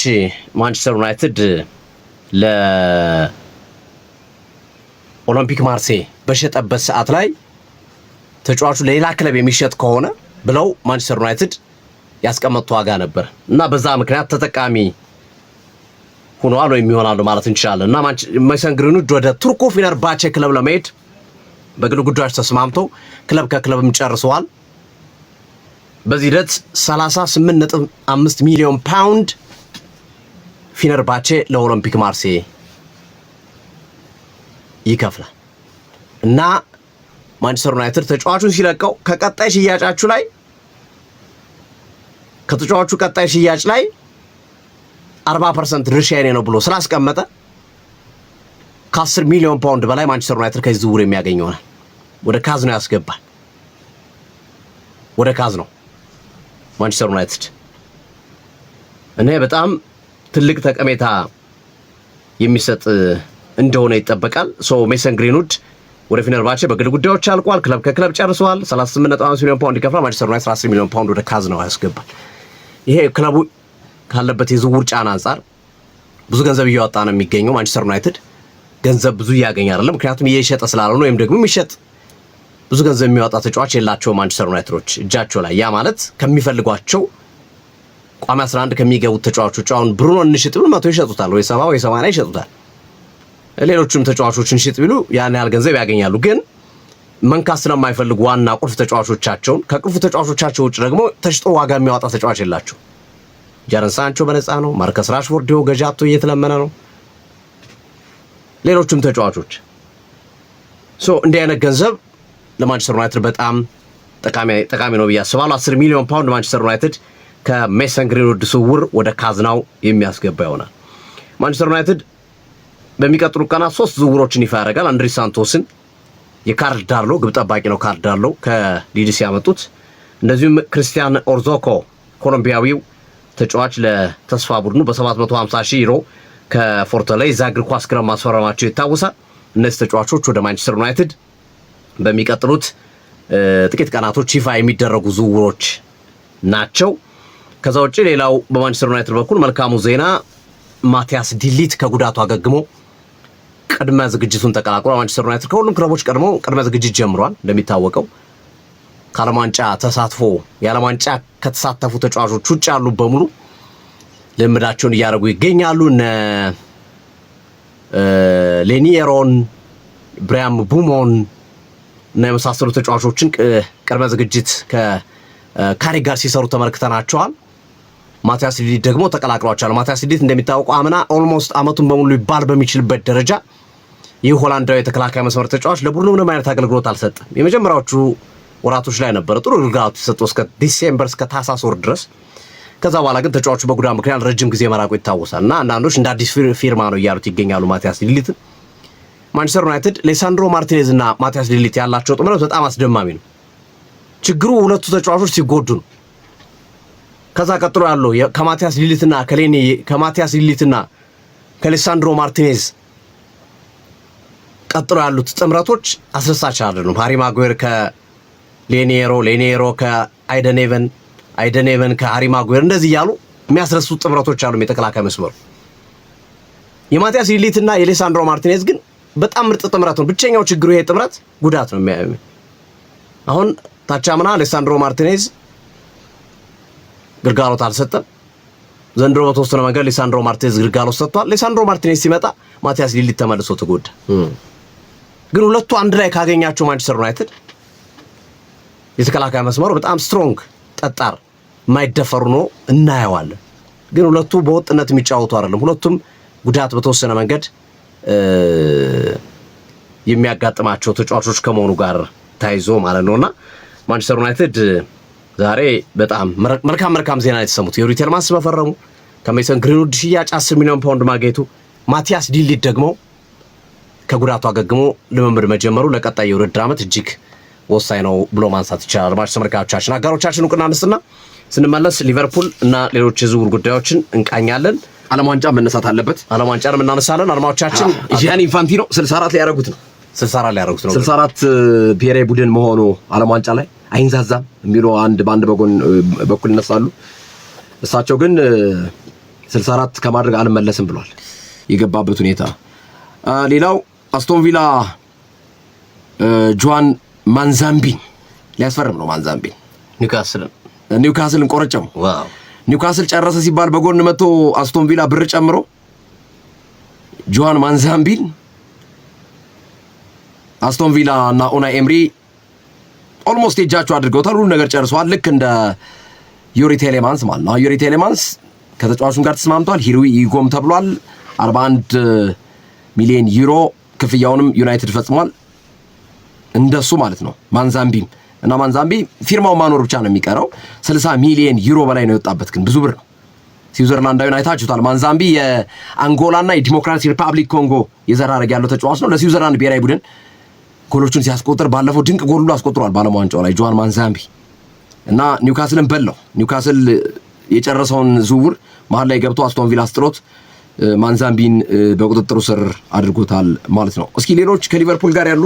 ማንቸስተር ዩናይትድ ለኦሎምፒክ ማርሴይ በሸጠበት ሰዓት ላይ ተጫዋቹ ለሌላ ክለብ የሚሸጥ ከሆነ ብለው ማንቸስተር ዩናይትድ ያስቀመጡት ዋጋ ነበር እና በዛ ምክንያት ተጠቃሚ ሆኗል ወይም ይሆናል ማለት እንችላለን። እና ሜሰን ግሪንውድ ወደ ቱርኩ ፊነርባቼ ክለብ ለመሄድ በግል ጉዳዮች ተስማምተው ክለብ ከክለብም ጨርሰዋል። በዚህ ሂደት 38.5 ሚሊዮን ፓውንድ ፊነርባቼ ለኦሎምፒክ ማርሴይ ይከፍላል እና ማንቸስተር ዩናይትድ ተጫዋቹን ሲለቀው ከቀጣይ ሽያጫችሁ ላይ ከተጫዋቹ ቀጣይ ሽያጭ ላይ 40% ድርሻ የኔ ነው ብሎ ስላስቀመጠ ከ10 ሚሊዮን ፓውንድ በላይ ማንቸስተር ዩናይትድ ከዚህ ዝውውር የሚያገኝ ይሆናል። ወደ ካዝኖ ያስገባል። ወደ ካዝኖ ማንቸስተር ዩናይትድ እኔ በጣም ትልቅ ጠቀሜታ የሚሰጥ እንደሆነ ይጠበቃል። ሜሰን ግሪንውድ ወደ ፊነርባቼ በግል ጉዳዮች አልቋል። ክለብ ከክለብ ጨርሰዋል። 38.5 ሚሊዮን ፓውንድ ይከፍላል። ማንቸስተር ዩናይትድ 10 ሚሊዮን ፓውንድ ወደ ካዝኖ ያስገባል። ይሄ ክለቡ ካለበት የዝውውር ጫና አንጻር ብዙ ገንዘብ እያወጣ ነው የሚገኘው። ማንቸስተር ዩናይትድ ገንዘብ ብዙ እያገኘ አይደለም፣ ምክንያቱም እየሸጠ ስላልሆነ ወይም ደግሞ የሚሸጥ ብዙ ገንዘብ የሚያወጣ ተጫዋች የላቸው ማንቸስተር ዩናይትዶች እጃቸው ላይ። ያ ማለት ከሚፈልጓቸው ቋሚ 11 ከሚገቡት ተጫዋቾች አሁን ብሩኖ እንሽጥ ብል 100 ይሸጡታል፣ ወይ 70 ወይ 80 ይሸጡታል። ሌሎችም ተጫዋቾችን ሽጥ ቢሉ ያን ያህል ገንዘብ ያገኛሉ። ግን መንካት ስለማይፈልጉ ዋና ቁልፍ ተጫዋቾቻቸውን ከቁልፍ ተጫዋቾቻቸው ውጭ ደግሞ ተሽጦ ዋጋ የሚያወጣ ተጫዋች የላቸው። ጃረን ሳንቾ በነፃ ነው። ማርከስ ራሽፎርድ ገጃቶ እየተለመነ ነው። ሌሎችም ተጫዋቾች እንዲህ አይነት ገንዘብ ለማንቸስተር ዩናይትድ በጣም ጠቃሚ ነው ብዬ አስባለሁ። 10 ሚሊዮን ፓውንድ ማንቸስተር ዩናይትድ ከሜሰን ግሪንውድ ዝውውር ወደ ካዝናው የሚያስገባ ይሆናል። ማንቸስተር ዩናይትድ በሚቀጥሉ ቀናት 3 ዝውውሮችን ይፋ ያደርጋል። አንድሪ ሳንቶስን የካርል ዳርሎ ግብ ጠባቂ ነው። ካርል ዳርሎ ከሊድስ ያመጡት። እንደዚሁም ክርስቲያን ኦርዞኮ ኮሎምቢያዊው ተጫዋች ለተስፋ ቡድኑ በ750 ሺህ ዩሮ ከፎርተሌዛ እግር ኳስ ክለብ ማስፈረማቸው ይታወሳል። እነዚህ ተጫዋቾች ወደ ማንቸስተር ዩናይትድ በሚቀጥሉት ጥቂት ቀናቶች ይፋ የሚደረጉ ዝውውሮች ናቸው። ከዛ ውጭ ሌላው በማንቸስተር ዩናይትድ በኩል መልካሙ ዜና ማቲያስ ዲሊት ከጉዳቱ አገግሞ ቅድመ ዝግጅቱን ተቀላቅሏል። ማንቸስተር ዩናይትድ ከሁሉም ክለቦች ቀድሞ ቅድመ ዝግጅት ጀምሯል። እንደሚታወቀው ከዓለም ዋንጫ ተሳትፎ የዓለም ዋንጫ ከተሳተፉ ተጫዋቾች ውጭ ያሉ በሙሉ ልምዳቸውን እያደረጉ ይገኛሉ። እነ ሌኒየሮን፣ ብሪያም ቡሞን እና የመሳሰሉ ተጫዋቾችን ቅድመ ዝግጅት ከካሪ ጋር ሲሰሩ ተመልክተናቸዋል። ማቲያስ ዲሊት ደግሞ ተቀላቅሏቸዋል። ማቲያስ ዲሊት እንደሚታወቀው አምና ኦልሞስት አመቱን በሙሉ ይባል በሚችልበት ደረጃ ይህ ሆላንዳዊ የተከላካይ መስመር ተጫዋች ለቡድኑ ምንም አይነት አገልግሎት አልሰጠም። የመጀመሪያዎቹ ወራቶች ላይ ነበረ ጥሩ አገልግሎት ተሰጥቶ እስከ ዲሴምበር እስከ ታህሳስ ወር ድረስ። ከዛ በኋላ ግን ተጫዋቹ በጉዳት ምክንያት ረጅም ጊዜ መራቁ ይታወሳል እና አንዳንዶች እንደ አዲስ ፊርማ ነው እያሉት ይገኛሉ ማቲያስ ዲሊት። ማንቸስተር ዩናይትድ ሌሳንድሮ ማርቲኔዝ እና ማቲያስ ዲሊት ያላቸው ጥምረት በጣም አስደማሚ ነው። ችግሩ ሁለቱ ተጫዋቾች ሲጎዱ ነው። ከዛ ቀጥሎ ያለው ከማቲያስ ዲሊትና ከሌሳንድሮ ማርቲኔዝ ቀጥሎ ያሉት ጥምረቶች አስደሳች አይደሉም። ሃሪ ማጉዌር ሌኒየሮ ከአይደኔቨን ከሃሪ ማጉዌር እንደዚህ እያሉ የሚያስረሱ ጥምረቶች አሉ። የተከላካይ መስመሩ የማቲያስ ዲሊትና የሌሳንድሮ ማርቲኔዝ ግን በጣም ምርጥ ጥምረት ነው። ብቸኛው ችግሩ ይሄ ጥምረት ጉዳት ነው የሚያየው። አሁን ታቻምና ሌሳንድሮ ማርቲኔዝ ግልጋሎት አልሰጠም። ዘንድሮ በተወሰነ መንገድ ሌሳንድሮ ማርቲኔዝ ግልጋሎት ሰጥቷል። ሌሳንድሮ ማርቲኔዝ ሲመጣ ማቲያስ ዲሊት ተመልሶ ተጎዳ። ግን ሁለቱ አንድ ላይ ካገኛቸው ማንቸስተር ዩናይትድ የተከላካይ መስመሩ በጣም ስትሮንግ ጠጣር የማይደፈሩ ነው እናየዋለን። ግን ሁለቱ በወጥነት የሚጫወቱ አይደለም። ሁለቱም ጉዳት በተወሰነ መንገድ የሚያጋጥማቸው ተጫዋቾች ከመሆኑ ጋር ታይዞ ማለት ነውና ማንቸስተር ዩናይትድ ዛሬ በጣም መልካም ዜና የተሰሙት ዩሪ ቴልማንስ መፈረሙ፣ ከሜሰን ግሪንውድ ሽያጭ 10 ሚሊዮን ፓውንድ ማግኘቱ፣ ማቲያስ ዲሊት ደግሞ ከጉዳቱ አገግሞ ልምምድ መጀመሩ ለቀጣይ የውድድር ዓመት እጅግ ወሳኝ ነው ብሎ ማንሳት ይቻላል። ማች ተመልካቾቻችን አጋሮቻችን እውቅና አንስትና ስንመለስ ሊቨርፑል እና ሌሎች የዝውውር ጉዳዮችን እንቃኛለን። ዓለም ዋንጫ መነሳት አለበት። ዓለም ዋንጫንም እናነሳለን። አድማጮቻችን ጂያኒ ኢንፋንቲኖ 64 ላይ ያደረጉት ነው 64 ብሔራዊ ቡድን መሆኑ ዓለም ዋንጫ ላይ አይንዛዛም የሚሉ በአንድ በኩል ይነሳሉ። እሳቸው ግን 64 ከማድረግ አልመለስም ብሏል። የገባበት ሁኔታ ሌላው አስቶን ቪላ ጆዋን ማንዛምቢን ሊያስፈርም ነው። ማንዛምቢን ኒውካስልን ቆረጨው። ኒውካስል ጨረሰ ሲባል በጎን መጥቶ አስቶን ቪላ ብር ጨምሮ ጆዋን ማንዛምቢን አስቶን ቪላ እና ኡናይ ኤምሪ ኦልሞስት እጃቸው አድርገውታል። ሁሉ ነገር ጨርሰዋል። ልክ እንደ ዩሪ ቴሌማንስ ማለት ነው። ዩሪ ቴሌማንስ ከተጫዋቹም ጋር ተስማምቷል። ሂሩዊ ይጎም ተብሏል። 41 ሚሊዮን ዩሮ ክፍያውንም ዩናይትድ ፈጽሟል። እንደሱ ማለት ነው። ማንዛምቢም እና ማንዛምቢ ፊርማው ማኖር ብቻ ነው የሚቀረው። 60 ሚሊዮን ዩሮ በላይ ነው የወጣበት፣ ግን ብዙ ብር ነው። ስዊዘርላንዳዊ አይታችሁታል። ማንዛምቢ የአንጎላና የዲሞክራቲክ ሪፐብሊክ ኮንጎ የዘር ሐረግ ያለው ተጫዋች ነው። ለስዊዘርላንድ ብሔራዊ ቡድን ጎሎቹን ሲያስቆጥር ባለፈው ድንቅ ጎል ሁሉ አስቆጥሯል በዓለም ዋንጫው ላይ ጆዋን ማንዛምቢ እና ኒውካስልን በላው። ኒውካስል የጨረሰውን ዝውውር መሀል ላይ ገብቶ አስቶን ቪላ አስጥሎት ማንዛምቢን በቁጥጥሩ ስር አድርጎታል ማለት ነው። እስኪ ሌሎች ከሊቨርፑል ጋር ያሉ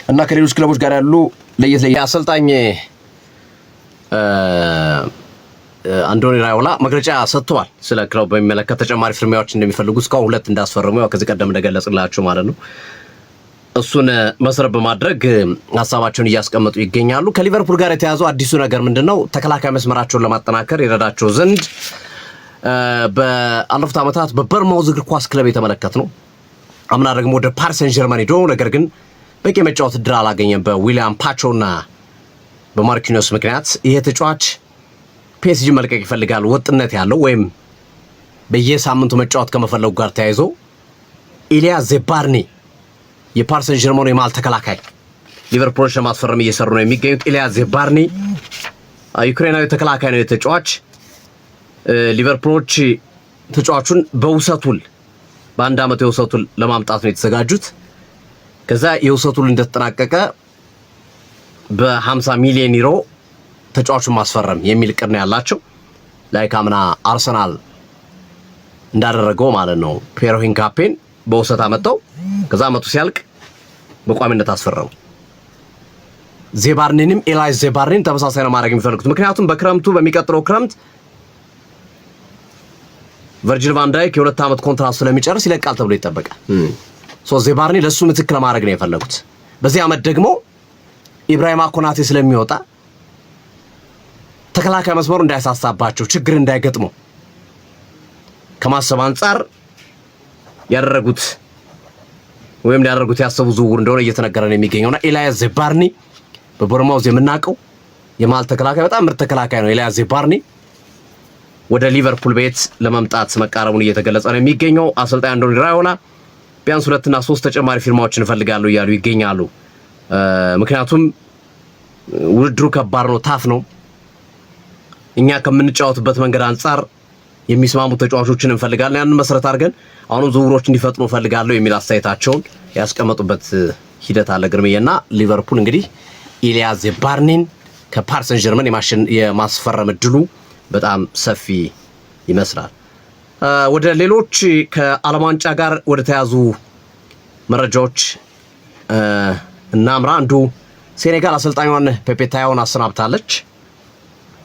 እና ከሌሎች ክለቦች ጋር ያሉ ለየት አሰልጣኝ አንዶኒ ራዮላ መግለጫ ሰጥተዋል። ስለ ክለቡ በሚመለከት ተጨማሪ ፍርሚያዎች እንደሚፈልጉ እስካሁን 2 እንዳስፈረሙ ከዚህ ቀደም እንደገለጽላችሁ ማለት ነው። እሱን መሰረት በማድረግ ሀሳባቸውን እያስቀመጡ ይገኛሉ። ከሊቨርፑል ጋር የተያዘው አዲሱ ነገር ምንድነው? ተከላካይ መስመራቸውን ለማጠናከር ይረዳቸው ዘንድ በአለፉት ዓመታት በበርንማውዝ እግር ኳስ ክለብ የተመለከት ነው አምና ደግሞ ወደ ፓሪስ ሰን ዠርመን ሄዶ ነገር ግን በቂ መጫወት እድል አላገኘም በዊሊያም ፓቾና በማርኪኒዮስ ምክንያት። ይሄ ተጫዋች ፒኤስጂ መልቀቅ ይፈልጋል፣ ወጥነት ያለው ወይም በየሳምንቱ መጫወት ከመፈለጉ ጋር ተያይዞ ኢሊያ ዜባርኒ የፓሪስ ሰን ዠርመን የማል ተከላካይ ሊቨርፑሎች ለማስፈረም እየሰሩ ነው የሚገኙት። ኢሊያ ዜባርኒ ዩክሬናዊ ተከላካይ ነው የተጫዋች። ሊቨርፑሎች ተጫዋቹን በውሰቱል በአንድ ዓመት የውሰቱል ለማምጣት ነው የተዘጋጁት። ከዛ የውሰቱል እንደተጠናቀቀ በ50 ሚሊዮን ዩሮ ተጫዋቹን ማስፈረም የሚል እቅድ ነው ያላቸው። ላይክ አምና አርሰናል እንዳደረገው ማለት ነው። ፔሮ ሂንካፔን በውሰት አመጣው፣ ከዛ አመቱ ሲያልቅ በቋሚነት አስፈረሙ። ዜባርኒንም ኤላይ ዜባርኒን ተመሳሳይ ነው ማድረግ የሚፈልጉት። ምክንያቱም በሚቀጥለው ክረምት ቨርጂል ቫን ዳይክ የ2 ዓመት ኮንትራት ስለሚጨርስ ይለቃል ተብሎ ይጠበቃል። ዜባርኒ ለሱ ምትክ ለማድረግ ነው የፈለጉት። በዚህ ዓመት ደግሞ ኢብራሂማ ኮናቴ ስለሚወጣ ተከላካይ መስመሩ እንዳይሳሳባቸው ችግር እንዳይገጥመው ከማሰብ አንጻር ያደረጉት ያሰቡ ዝውውር እንደሆነ እየተነገረ ነው የሚገኘውና ኤልያስ ዜባርኒ በቦርማውዝ የምናውቀው የማል ተከላካይ በጣም ምርጥ ተከላካይ ነው። ኤልያስ ዜባርኒ ወደ ሊቨርፑል ቤት ለመምጣት መቃረቡን እየተገለጸ ነው የሚገኘው። አሰልጣኝ አንዶኒ ራዮላ ቢያንስ 2 እና 3 ተጨማሪ ፊርማዎችን እፈልጋለሁ እያሉ ይገኛሉ። ምክንያቱም ውድድሩ ከባድ ነው፣ ታፍ ነው። እኛ ከምንጫወትበት መንገድ አንጻር የሚስማሙ ተጫዋቾችን እንፈልጋለን። ያንን መሰረት አድርገን አሁንም ዝውውሮች እንዲፈጥኑ እፈልጋለሁ የሚል አስተያየታቸውን ያስቀመጡበት ሂደት አለ። ግርምዬና ሊቨርፑል እንግዲህ ኢሊያ ዜባርኒን ከፓሪስ ሰን ዠርመን የማስፈረም እድሉ በጣም ሰፊ ይመስላል። ወደ ሌሎች ከዓለም ዋንጫ ጋር ወደ ተያዙ መረጃዎች እናምራ። አንዱ ሴኔጋል አሰልጣኟን ፔፔ ታዮን አሰናብታለች።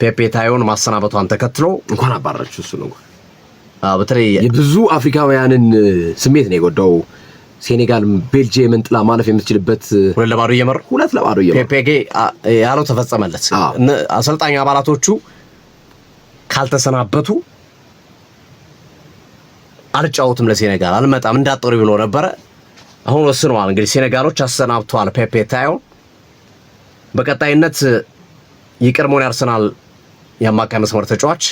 ፔፔ ታዮን ማሰናበቷን ተከትሎ እንኳን አባረረችው እሱ ነው። በተለይ የብዙ አፍሪካውያንን ስሜት ነው የጎዳው። ሴኔጋል ቤልጂየምን ጥላ ማለፍ የምትችልበት 2-0 እየመሩ ፔፔ ያለው ተፈጸመለት። አሰልጣኝ አባላቶቹ ካልተሰናበቱ አልጫወትም ለሴኔጋል አልመጣም እንዳጠሩ ብሎ ነበር። አሁን ወስነዋል። እንግዲህ ሴኔጋሎች አሰናብተዋል ፔፔ ታዮን። በቀጣይነት የቀድሞውን አርሰናል የአማካይ መስመር ተጫዋች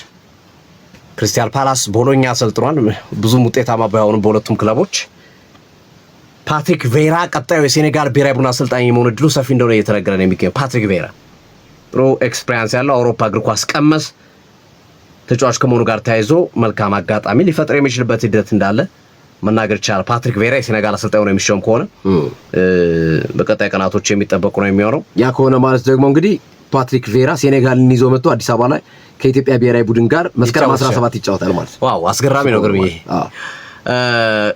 ክሪስታል ፓላስ ቦሎኛ አሰልጥኗል። ብዙም ውጤታማ ባይሆኑም በሁለቱም ክለቦች። ፓትሪክ ቬራ ቀጣዩ የሴኔጋል ብሔራዊ ቡድን አሰልጣኝ የመሆን እድሉ ሰፊ እንደሆነ እየተነገረ ነው የሚገኘው። ፓትሪክ ቬራ ጥሩ ኤክስፒሪያንስ ያለው አውሮፓ እግር ኳስ ቀመስ ተጫዋች ከመሆኑ ጋር ተያይዞ መልካም አጋጣሚ ሊፈጥር የሚችልበት ሂደት እንዳለ መናገር ይቻላል። ፓትሪክ ቬራ የሴኔጋል አሰልጣኝ ሆኖ የሚሾም ከሆነ በቀጣይ ቀናቶች የሚጠበቁ ነው የሚሆነው። ያ ከሆነ ማለት ደግሞ እንግዲህ ፓትሪክ ቬራ ሴኔጋልን ይዞ መጥቶ አዲስ አበባ ላይ ከኢትዮጵያ ብሔራዊ ቡድን ጋር መስከረም 17 ይጫወታል ማለት ነው። ዋው አስገራሚ ነው ግርምዬ።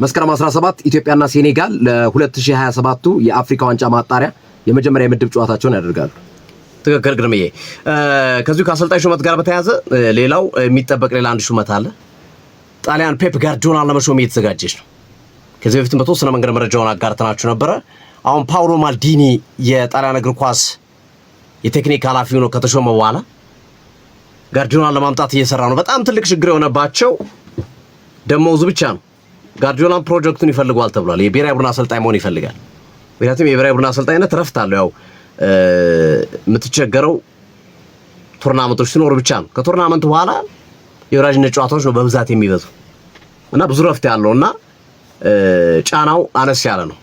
መስከረም 17 ኢትዮጵያና ሴኔጋል ለ2027ቱ የአፍሪካ ዋንጫ ማጣሪያ የመጀመሪያ የምድብ ጨዋታቸውን ያደርጋሉ። ትክክል ግርምዬ። ከዚሁ ከአሰልጣኝ ሹመት ጋር በተያያዘ ሌላው የሚጠበቅ ሌላ አንድ ሹመት አለ። ጣሊያን ፔፕ ጋርዲዮላን ለመሾም እየተዘጋጀች ነው። ከዚህ በፊትም በተወሰነ መንገድ መረጃውን አጋርተናችሁ ነበረ። አሁን ፓውሎ ማልዲኒ የጣሊያን እግር ኳስ የቴክኒክ ኃላፊ ሆኖ ከተሾመ በኋላ ጋርዲዮላን ለማምጣት እየሰራ ነው። በጣም ትልቅ ችግር የሆነባቸው ደሞዙ ብቻ ነው። ጋርዲዮላን ፕሮጀክቱን ይፈልገዋል ተብሏል። የብሔራዊ ቡድን አሰልጣኝ መሆን ይፈልጋል። ምክንያቱም የብሔራዊ ቡድን አሰልጣኝነት ረፍት አለው። ያው የምትቸገረው ቱርናመንቶች ሲኖሩ ብቻ ነው። ከቱርናመንት በኋላ የወራጅነት ጨዋታዎች ነው በብዛት የሚበዙ እና ብዙ ረፍት ያለው እና ጫናው አነስ ያለ ነው።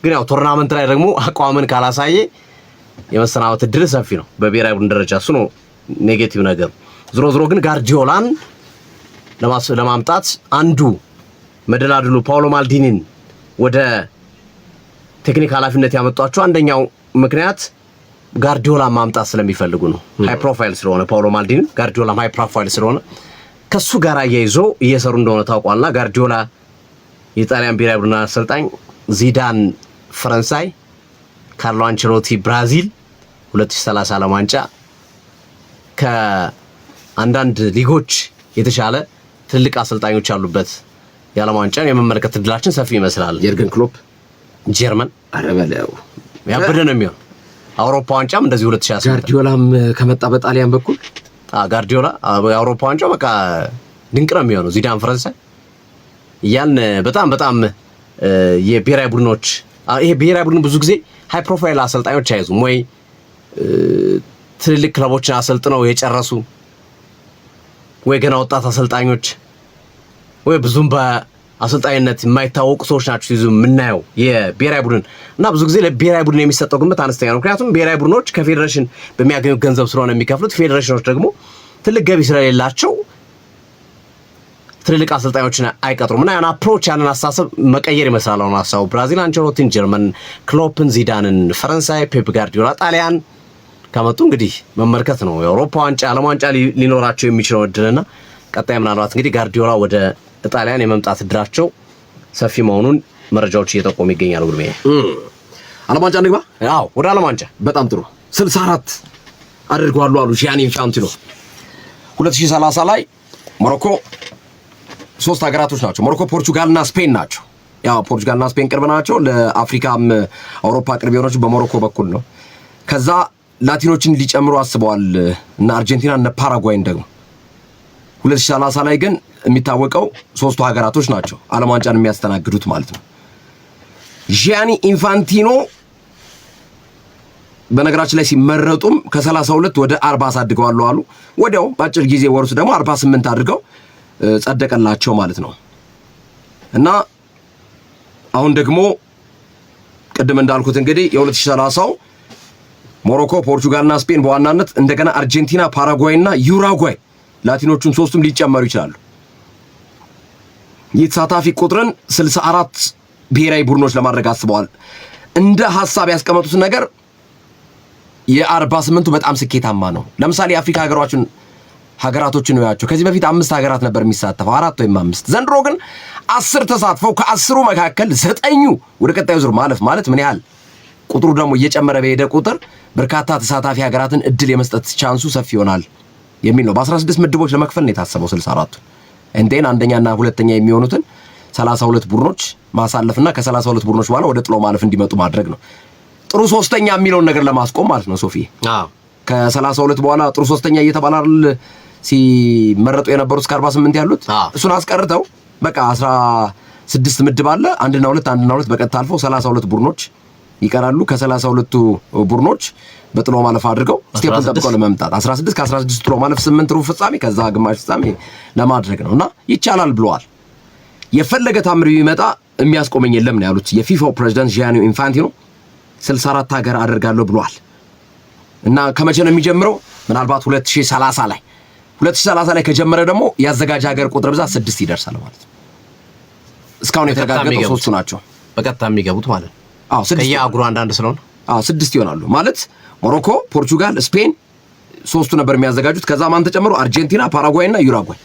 ግን ያው ቱርናመንት ላይ ደግሞ አቋምን ካላሳየ የመሰናበት እድል ሰፊ ነው በብሔራዊ ቡድን ደረጃ። እሱ ነው ኔጌቲቭ ነገር። ዝሮ ግን ጋርዲዮላን ለማምጣት አንዱ መደላድሉ ፓውሎ ማልዲኒን ወደ ቴክኒክ ኃላፊነት ያመጧቸው አንደኛው ምክንያት ጋርዲዮላን ማምጣት ስለሚፈልጉ ነው። ሃይ ፕሮፋይል ስለሆነ ፓውሎ ማልዲኒ ጋርዲዮላ ሃይ ፕሮፋይል ስለሆነ ከሱ ጋር አያይዞ እየሰሩ እንደሆነ ታውቋልና ጋርዲዮላ የጣሊያን ብሔራዊ ቡድን አሰልጣኝ፣ ዚዳን ፈረንሳይ፣ ካርሎ አንቸሎቲ ብራዚል 2030 ዓለም ዋንጫ ከአንዳንድ ሊጎች የተሻለ ትልቅ አሰልጣኞች ያሉበት የዓለም ዋንጫን የመመልከት እድላችን ሰፊ ይመስላል። የርገን ክሎፕ ጀርመን አረበለው ያበደ ነው የሚሆን። አውሮፓ ዋንጫም እንደዚህ 2018 ጋርዲዮላም ከመጣ በጣሊያን በኩል ጋርዲዮላ የአውሮፓ ዋንጫው በቃ ድንቅ ነው የሚሆነው። ዚዳን ፈረንሳይ እያልን በጣም የብሔራዊ ቡድኖች ይሄ ብሔራዊ ቡድን ብዙ ጊዜ ሃይ ፕሮፋይል አሰልጣኞች አይዙም ወይ ትልልቅ ክለቦችን አሰልጥነው የጨረሱ ወይ ገና ወጣት አሰልጣኞች ወይ ብዙም በአሰልጣኝነት የማይታወቁ ሰዎች ናቸው ይዙ የምናየው የብሔራዊ ቡድን እና ብዙ ጊዜ ለብሔራዊ ቡድን የሚሰጠው ግምት አነስተኛ ነው። ምክንያቱም ብሔራዊ ቡድኖች ከፌዴሬሽን በሚያገኙት ገንዘብ ስለሆነ የሚከፍሉት፣ ፌዴሬሽኖች ደግሞ ትልቅ ገቢ ስለሌላቸው ትልልቅ አሰልጣኞችን አይቀጥሩም እና ያን አፕሮች ያንን አስተሳሰብ መቀየር ይመስላል አሁን ሀሳቡ። ብራዚል አንቸሎቲን፣ ጀርመን ክሎፕን፣ ዚዳንን፣ ፈረንሳይ ፔፕ ጋርዲዮላ፣ ጣሊያን ከመጡ እንግዲህ መመልከት ነው የአውሮፓ ዋንጫ ዓለም ዋንጫ ሊኖራቸው የሚችለው እድልና ቀጣይ ምናልባት እንግዲህ ጋርዲዮላ ወደ ጣሊያን የመምጣት እድላቸው ሰፊ መሆኑን መረጃዎች እየጠቆሙ ይገኛሉ። ጉርሜ ዓለም ዋንጫ እንግባ። አዎ ወደ ዓለም ዋንጫ በጣም ጥሩ 64 አድርገዋል አሉ ጂያኒ ኢንፋንቲኖ። 2030 ላይ ሞሮኮ 3 ሀገራቶች ናቸው። ሞሮኮ፣ ፖርቹጋልና ስፔን ናቸው። ያው ፖርቹጋልና ስፔን ቅርብ ናቸው። ለአፍሪካም አውሮፓ ቅርብ የሆነችው በሞሮኮ በኩል ነው። ከዛ ላቲኖችን ሊጨምሩ አስበዋል እና አርጀንቲና እና ፓራጓይን ደግሞ 2030 ላይ ግን የሚታወቀው 3ቱ ሀገራቶች ናቸው ዓለም ዋንጫን የሚያስተናግዱት ማለት ነው። ጂያኒ ኢንፋንቲኖ በነገራችን ላይ ሲመረጡም ከ32 ወደ 40 አሳድገዋል አሉ። ወዲያው በአጭር ጊዜ ወርሱ ደግሞ 48 አድርገው ጸደቀላቸው ማለት ነው። እና አሁን ደግሞ ቅድም እንዳልኩት እንግዲህ የ2030 ሞሮኮ፣ ፖርቹጋልና ስፔን በዋናነት እንደገና አርጀንቲና፣ ፓራጓይና ዩራጓይ ላቲኖቹን 3ቱም ሊጨመሩ ይችላሉ። የተሳታፊ ቁጥርን 64 ብሔራዊ ቡድኖች ለማድረግ አስበዋል። እንደ ሐሳብ ያስቀመጡት ነገር የ48ቱ በጣም ስኬታማ ነው። ለምሳሌ የአፍሪካ ሀገራቶችን ነው ያቸው። ከዚህ በፊት 5 ሀገራት ነበር የሚሳተፈው 4 ወይም 5። ዘንድሮ ግን 10 ተሳትፈው ከ10ሩ መካከል 9ኙ ወደ ቀጣዩ ዙር ማለፍ ማለት ምን ያህል ቁጥሩ ደግሞ እየጨመረ በሄደ ቁጥር በርካታ ተሳታፊ ሀገራትን እድል የመስጠት ቻንሱ ሰፊ ይሆናል የሚል ነው። በ16 ምድቦች ለመክፈል ነው የታሰበው 64ቱ እንዴን አንደኛና ሁለተኛ የሚሆኑትን 32 ቡድኖች ማሳለፍና ከ32 ቡድኖች በኋላ ወደ ጥሎ ማለፍ እንዲመጡ ማድረግ ነው። ጥሩ ሶስተኛ የሚለውን ነገር ለማስቆም ማለት ነው። ሶፊ ከ32 በኋላ ጥሩ ሶስተኛ እየተባለ አይደል ሲመረጡ የነበሩት እስከ 48 ያሉት እሱን አስቀርተው በቃ 16 ምድብ አለ። 1 እና 2 በቀጥታ አልፈው 32 ቡድኖች ይቀራሉ። ከ32ቱ ቡድኖች በጥሎ ማለፍ አድርገው ስቴፕን ጠብቀው ለመምጣት 16 ከ16 ጥሎ ማለፍ 8 ሩብ ፍጻሜ ከዛ ግማሽ ፍጻሜ ለማድረግ ነውና ይቻላል ብለዋል። የፈለገ ታምር ቢመጣ የሚያስቆመኝ የለም ነው ያሉት የፊፋው ፕሬዝዳንት ጂያኒ ኢንፋንቲኖ። 64 ሀገር አደርጋለሁ ብለዋል እና ከመቼ ነው የሚጀምረው? ምናልባት 2030 ላይ ከጀመረ ደግሞ ያዘጋጅ ሀገር ቁጥር ብዛት 6 ይደርሳል ማለት ነው። እስካሁን የተረጋገጠው 3ቱ ናቸው በቀጥታ የሚገቡት ማለት ነው። አዎ 6 ከየአህጉሩ አንዳንድ ስለሆነ 6 ይሆናሉ ማለት ሞሮኮ፣ ፖርቹጋል፣ ስፔን 3ቱ ነበር የሚያዘጋጁት። ከዛ ማን ተጨምሮ አርጀንቲና፣ ፓራጓይ እና ዩራጓይ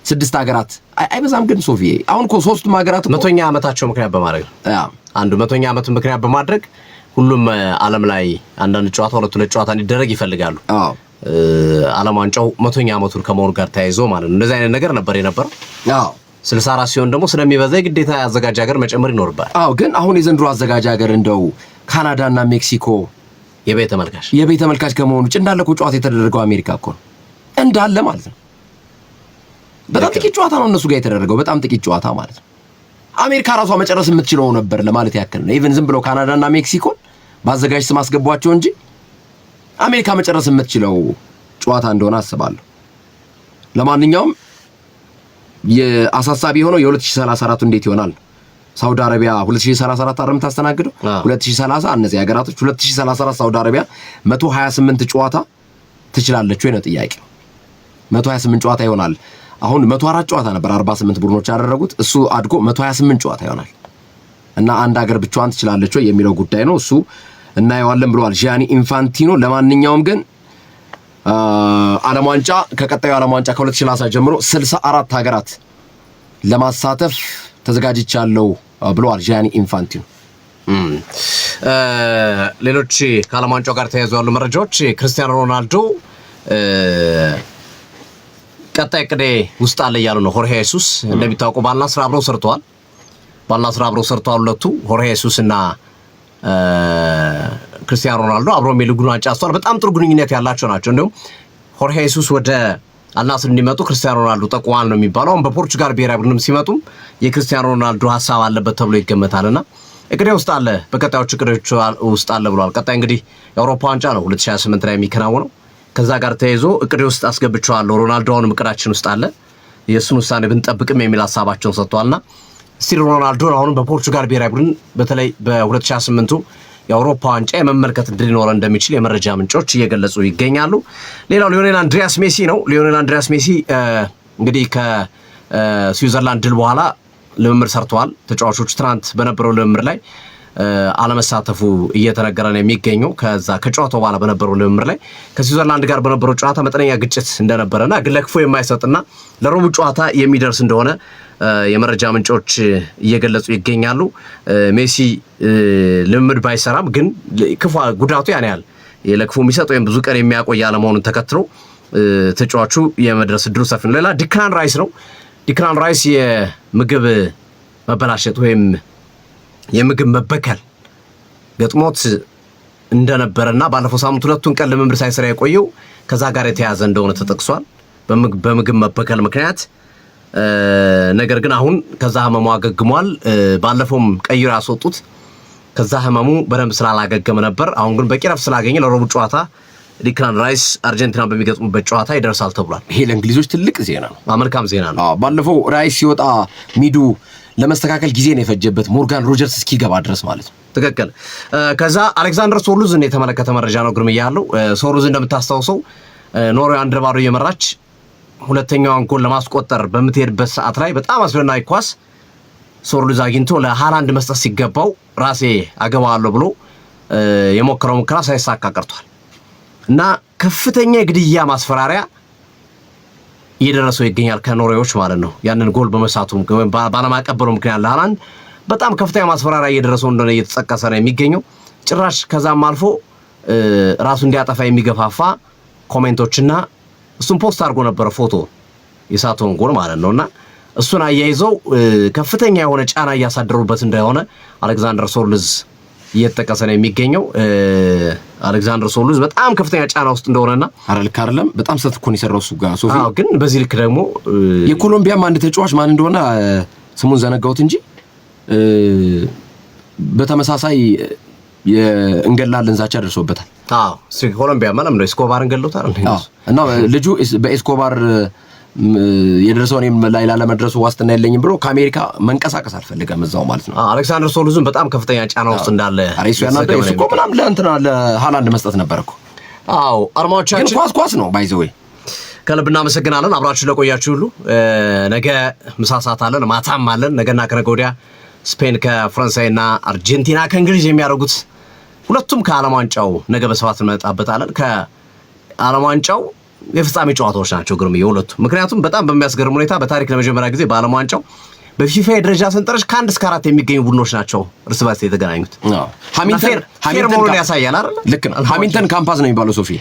6 ሀገራት አይበዛም? ግን ሶፊ አሁን እኮ 3ቱም ሀገራት 100ኛ ዓመታቸው ምክንያት በማድረግ አንዱ 100ኛ ዓመቱን ምክንያት በማድረግ ሁሉም ዓለም ላይ አንዳንድ ጨዋታ 2 ጨዋታ እንዲደረግ ይፈልጋሉ። ዓለም ዋንጫው 100ኛ ዓመቱን ከመሆኑ ጋር ተያይዞ ማለት ነው። እንደዚህ አይነት ነገር ነበር የነበረው። 64 ሲሆን ደግሞ ስለሚበዛ ግዴታ አዘጋጅ ሀገር መጨመር ይኖርባል። ግን አሁን የዘንድሮ አዘጋጅ ሀገር እንደው ካናዳና ሜክሲኮ የቤት ተመልካች ከመሆኑ ውጭ እንዳለ እኮ ጨዋታ የተደረገው አሜሪካ እኮ ነው እንዳለ ማለት ነው። በጣም ጥቂት ጨዋታ ነው እነሱ ጋር የተደረገው፣ በጣም ጥቂት ጨዋታ ማለት ነው። አሜሪካ ራሷ መጨረስ የምትችለው ነበር ለማለት ያክል ነው። ኢቭን ዝም ብለው ካናዳና ሜክሲኮን ባዘጋጅ ስም አስገቧቸው እንጂ አሜሪካ መጨረስ የምትችለው ጨዋታ እንደሆነ አስባለሁ። ለማንኛውም የአሳሳቢ የሆነው የ2034 እንዴት ይሆናል? ሳውዲ አረቢያ 2034 አረም ታስተናግደው 2030 እነዚህ ሀገራቶች 2034 ሳውዲ አረቢያ 128 ጨዋታ ትችላለች ወይ ነው ጥያቄው። 128 ጨዋታ ይሆናል። አሁን 104 ጨዋታ ነበር 48 ቡድኖች ያደረጉት፣ እሱ አድጎ 128 ጨዋታ ይሆናል እና አንድ ሀገር ብቻዋን ትችላለች ወይ የሚለው ጉዳይ ነው። እሱ እናየዋለን ብለዋል ጂያኒ ኢንፋንቲኖ። ለማንኛውም ግን ዓለም ዋንጫ ከቀጣዩ ዓለም ዋንጫ ከ2030 ጀምሮ 64 ሀገራት ለማሳተፍ ተዘጋጅቻለሁ ብለዋል ጂያኒ ኢንፋንቲኖ። ሌሎች ከዓለም ዋንጫው ጋር ተያይዘው ያሉ መረጃዎች ክርስቲያኖ ሮናልዶ ቀጣይ ቅዴ ውስጥ አለ እያሉ ነው። ሆርሄ ኢየሱስ እንደሚታወቀው ባልና ስራ አብረው ሰርተዋል ሁለቱ ሆርሄ ኢየሱስ እና ክርስቲያኖ ሮናልዶ አብረው የሊጉን ዋንጫ አስተዋል። በጣም ጥሩ ግንኙነት ያላቸው ናቸው። እንደውም ሆርሄ ኢየሱስ ወደ አልናስር እንዲመጡ ክርስቲያኖ ሮናልዶ ጠቁሟል ነው የሚባለው። አሁን በፖርቹጋል ብሔራዊ ቡድንም ሲመጡም የክርስቲያኖ ሮናልዶ ሐሳብ አለበት ተብሎ ይገመታልና እቅዴ ውስጥ አለ፣ በቀጣዮቹ እቅዶች ውስጥ አለ ብሏል። ቀጣይ እንግዲህ የአውሮፓ ዋንጫ ነው 2028 ላይ የሚከናወነው። ከዛ ጋር ተያይዞ እቅዴ ውስጥ አስገብቼዋለሁ፣ ሮናልዶ አሁንም እቅዳችን ውስጥ አለ፣ የእሱን ውሳኔ ብንጠብቅም የሚል ሐሳባቸውን ሰጥቷልና ስቲል ሮናልዶን አሁንም በፖርቹጋል ብሔራዊ ቡድን በተለይ በ2028 የአውሮፓ ዋንጫ የመመልከት እድል ሊኖረን እንደሚችል የመረጃ ምንጮች እየገለጹ ይገኛሉ። ሌላው ሊዮኔል አንድሪያስ ሜሲ ነው። ሊዮኔል አንድሪያስ ሜሲ እንግዲህ ከስዊዘርላንድ ድል በኋላ ልምምድ ሰርተዋል። ተጫዋቾቹ ትናንት በነበረው ልምምድ ላይ አለመሳተፉ እየተነገረ ነው የሚገኘው። ከዛ ከጨዋታው በኋላ በነበረው ልምምድ ላይ ከስዊዘርላንድ ጋር በነበረው ጨዋታ መጠነኛ ግጭት እንደነበረና ግን ለክፉ የማይሰጥና ለረቡዕ ጨዋታ የሚደርስ እንደሆነ የመረጃ ምንጮች እየገለጹ ይገኛሉ። ሜሲ ልምምድ ባይሰራም ግን ክፉ ጉዳቱ ያን ያህል ለክፉ የሚሰጥ ወይም ብዙ ቀን የሚያቆይ አለመሆኑን ተከትሎ ተጫዋቹ የመድረስ እድሉ ሰፊ ነው። ሌላ ዲክላን ራይስ ነው። ዲክላን ራይስ የምግብ መበላሸት ወይም የምግብ መበከል ገጥሞት እንደነበረና ባለፈው ሳምንት 2 ቀን ልምምድ ሳይሰራ የቆየው ከዛ ጋር የተያዘ እንደሆነ ተጠቅሷል በምግብ መበከል ምክንያት። ነገር ግን አሁን ከዛ ህመሙ አገግሟል። ባለፈውም ቀይሮ ያስወጡት ከዛ ህመሙ በደንብ ስላላገገመ ነበር። አሁን ግን በቂ ረፍት ስላገኘ ለረቡዕ ጨዋታ ዲክላን ራይስ አርጀንቲና በሚገጥሙበት ጨዋታ ይደርሳል ተብሏል። ይሄ ለእንግሊዞች ትልቅ ዜና ነው፣ መልካም ዜና ነው። ባለፈው ራይስ ሲወጣ ሚዱ ለመስተካከል ጊዜ ነው የፈጀበት ሞርጋን ሮጀርስ እስኪገባ ድረስ ማለት ነው። ትክክል። ከዛ አሌክዛንደር ሶርሉዝን የተመለከተ መረጃ ነው ግርም ያለው። ሶርሉዝ እንደምታስታውሰው ኖርዌይ 1-0 እየመራች ሁለተኛዋን ጎል ለማስቆጠር በምትሄድበት ሰዓት ላይ በጣም አስደናቂ ኳስ ሶርሉዝ አግኝቶ ለሃላንድ መስጠት ሲገባው ራሴ አገባዋለሁ ብሎ የሞከረው ሙከራ ሳይሳካ ቀርቷል እና ከፍተኛ የግድያ ማስፈራሪያ እየደረሰው ይገኛል ከኖርዌዮች ማለት ነው። ያንን ጎል በመሳቱ ባለማቀበሉ ምክንያት ለሃላንድ በጣም ከፍተኛ ማስፈራሪያ እየደረሰው እንደሆነ እየተጠቀሰ ነው የሚገኘው። ጭራሽ ከዛም አልፎ ራሱ እንዲያጠፋ የሚገፋፋ ኮሜንቶችና እሱን ፖስት አድርጎ ነበር ፎቶ የሳተውን ጎል ማለት ነውና እሱን አያይዘው ከፍተኛ የሆነ ጫና እያሳደሩበት እንደሆነ አሌክዛንደር ሶርሉዝ እየተጠቀሰ ነው የሚገኘው። አሌክዛንደር ሶርሉዝ በጣም ከፍተኛ ጫና ውስጥ እንደሆነና አረልክ አይደለም በጣም ሰትኮን ይሰራው እሱ ጋር ሶፊ። ግን በዚህ ልክ ደግሞ የኮሎምቢያም አንድ ተጫዋች ማን እንደሆነ ስሙን ዘነጋውት እንጂ በተመሳሳይ የእንገላለን ዛቻ ደርሶበታል። ኮሎምቢያ ማለት ነው ኤስኮባርን ገሎታል እና ልጁ በኤስኮባር የደረሰውን ላይ ላለመድረሱ ዋስትና የለኝም ብሎ ከአሜሪካ መንቀሳቀስ አልፈልገም እዛው ማለት ነው። አሌክሳንደር ሶርሉዝን በጣም ከፍተኛ ጫና ውስጥ እንዳለ አሬሱ ያናደው እኮ ምናምን ለእንትና ለሃላንድ መስጠት ነበር እኮ። አርማዎቻችን ግን ኳስ ነው ባይ ዘ ወይ። ከልብ እናመሰግናለን አብራችሁ ለቆያችሁ ሁሉ። ነገ ምሳ ሰዓት አለን፣ ማታም አለን። ነገና ከነገ ወዲያ ስፔን ከፈረንሳይና አርጀንቲና ከእንግሊዝ የሚያደርጉት ሁለቱም ከዓለም ዋንጫው ነገ በሰባት እንመጣበታለን። ከዓለም ዋንጫው የፍጻሜ ጨዋታዎች ናቸው ግርም የሁለቱ። ምክንያቱም በጣም በሚያስገርም ሁኔታ በታሪክ ለመጀመሪያ ጊዜ በዓለም ዋንጫው በፊፋ የደረጃ ሰንጠረዥ ከ1 እስከ 4 የሚገኙ ቡድኖች ናቸው እርስ በርስ የተገናኙት። ሃሚልተን መሆኑን ያሳያል አይደል? ልክ ነው። ሃሚልተን ካምፓስ ነው የሚባለው ሶፊ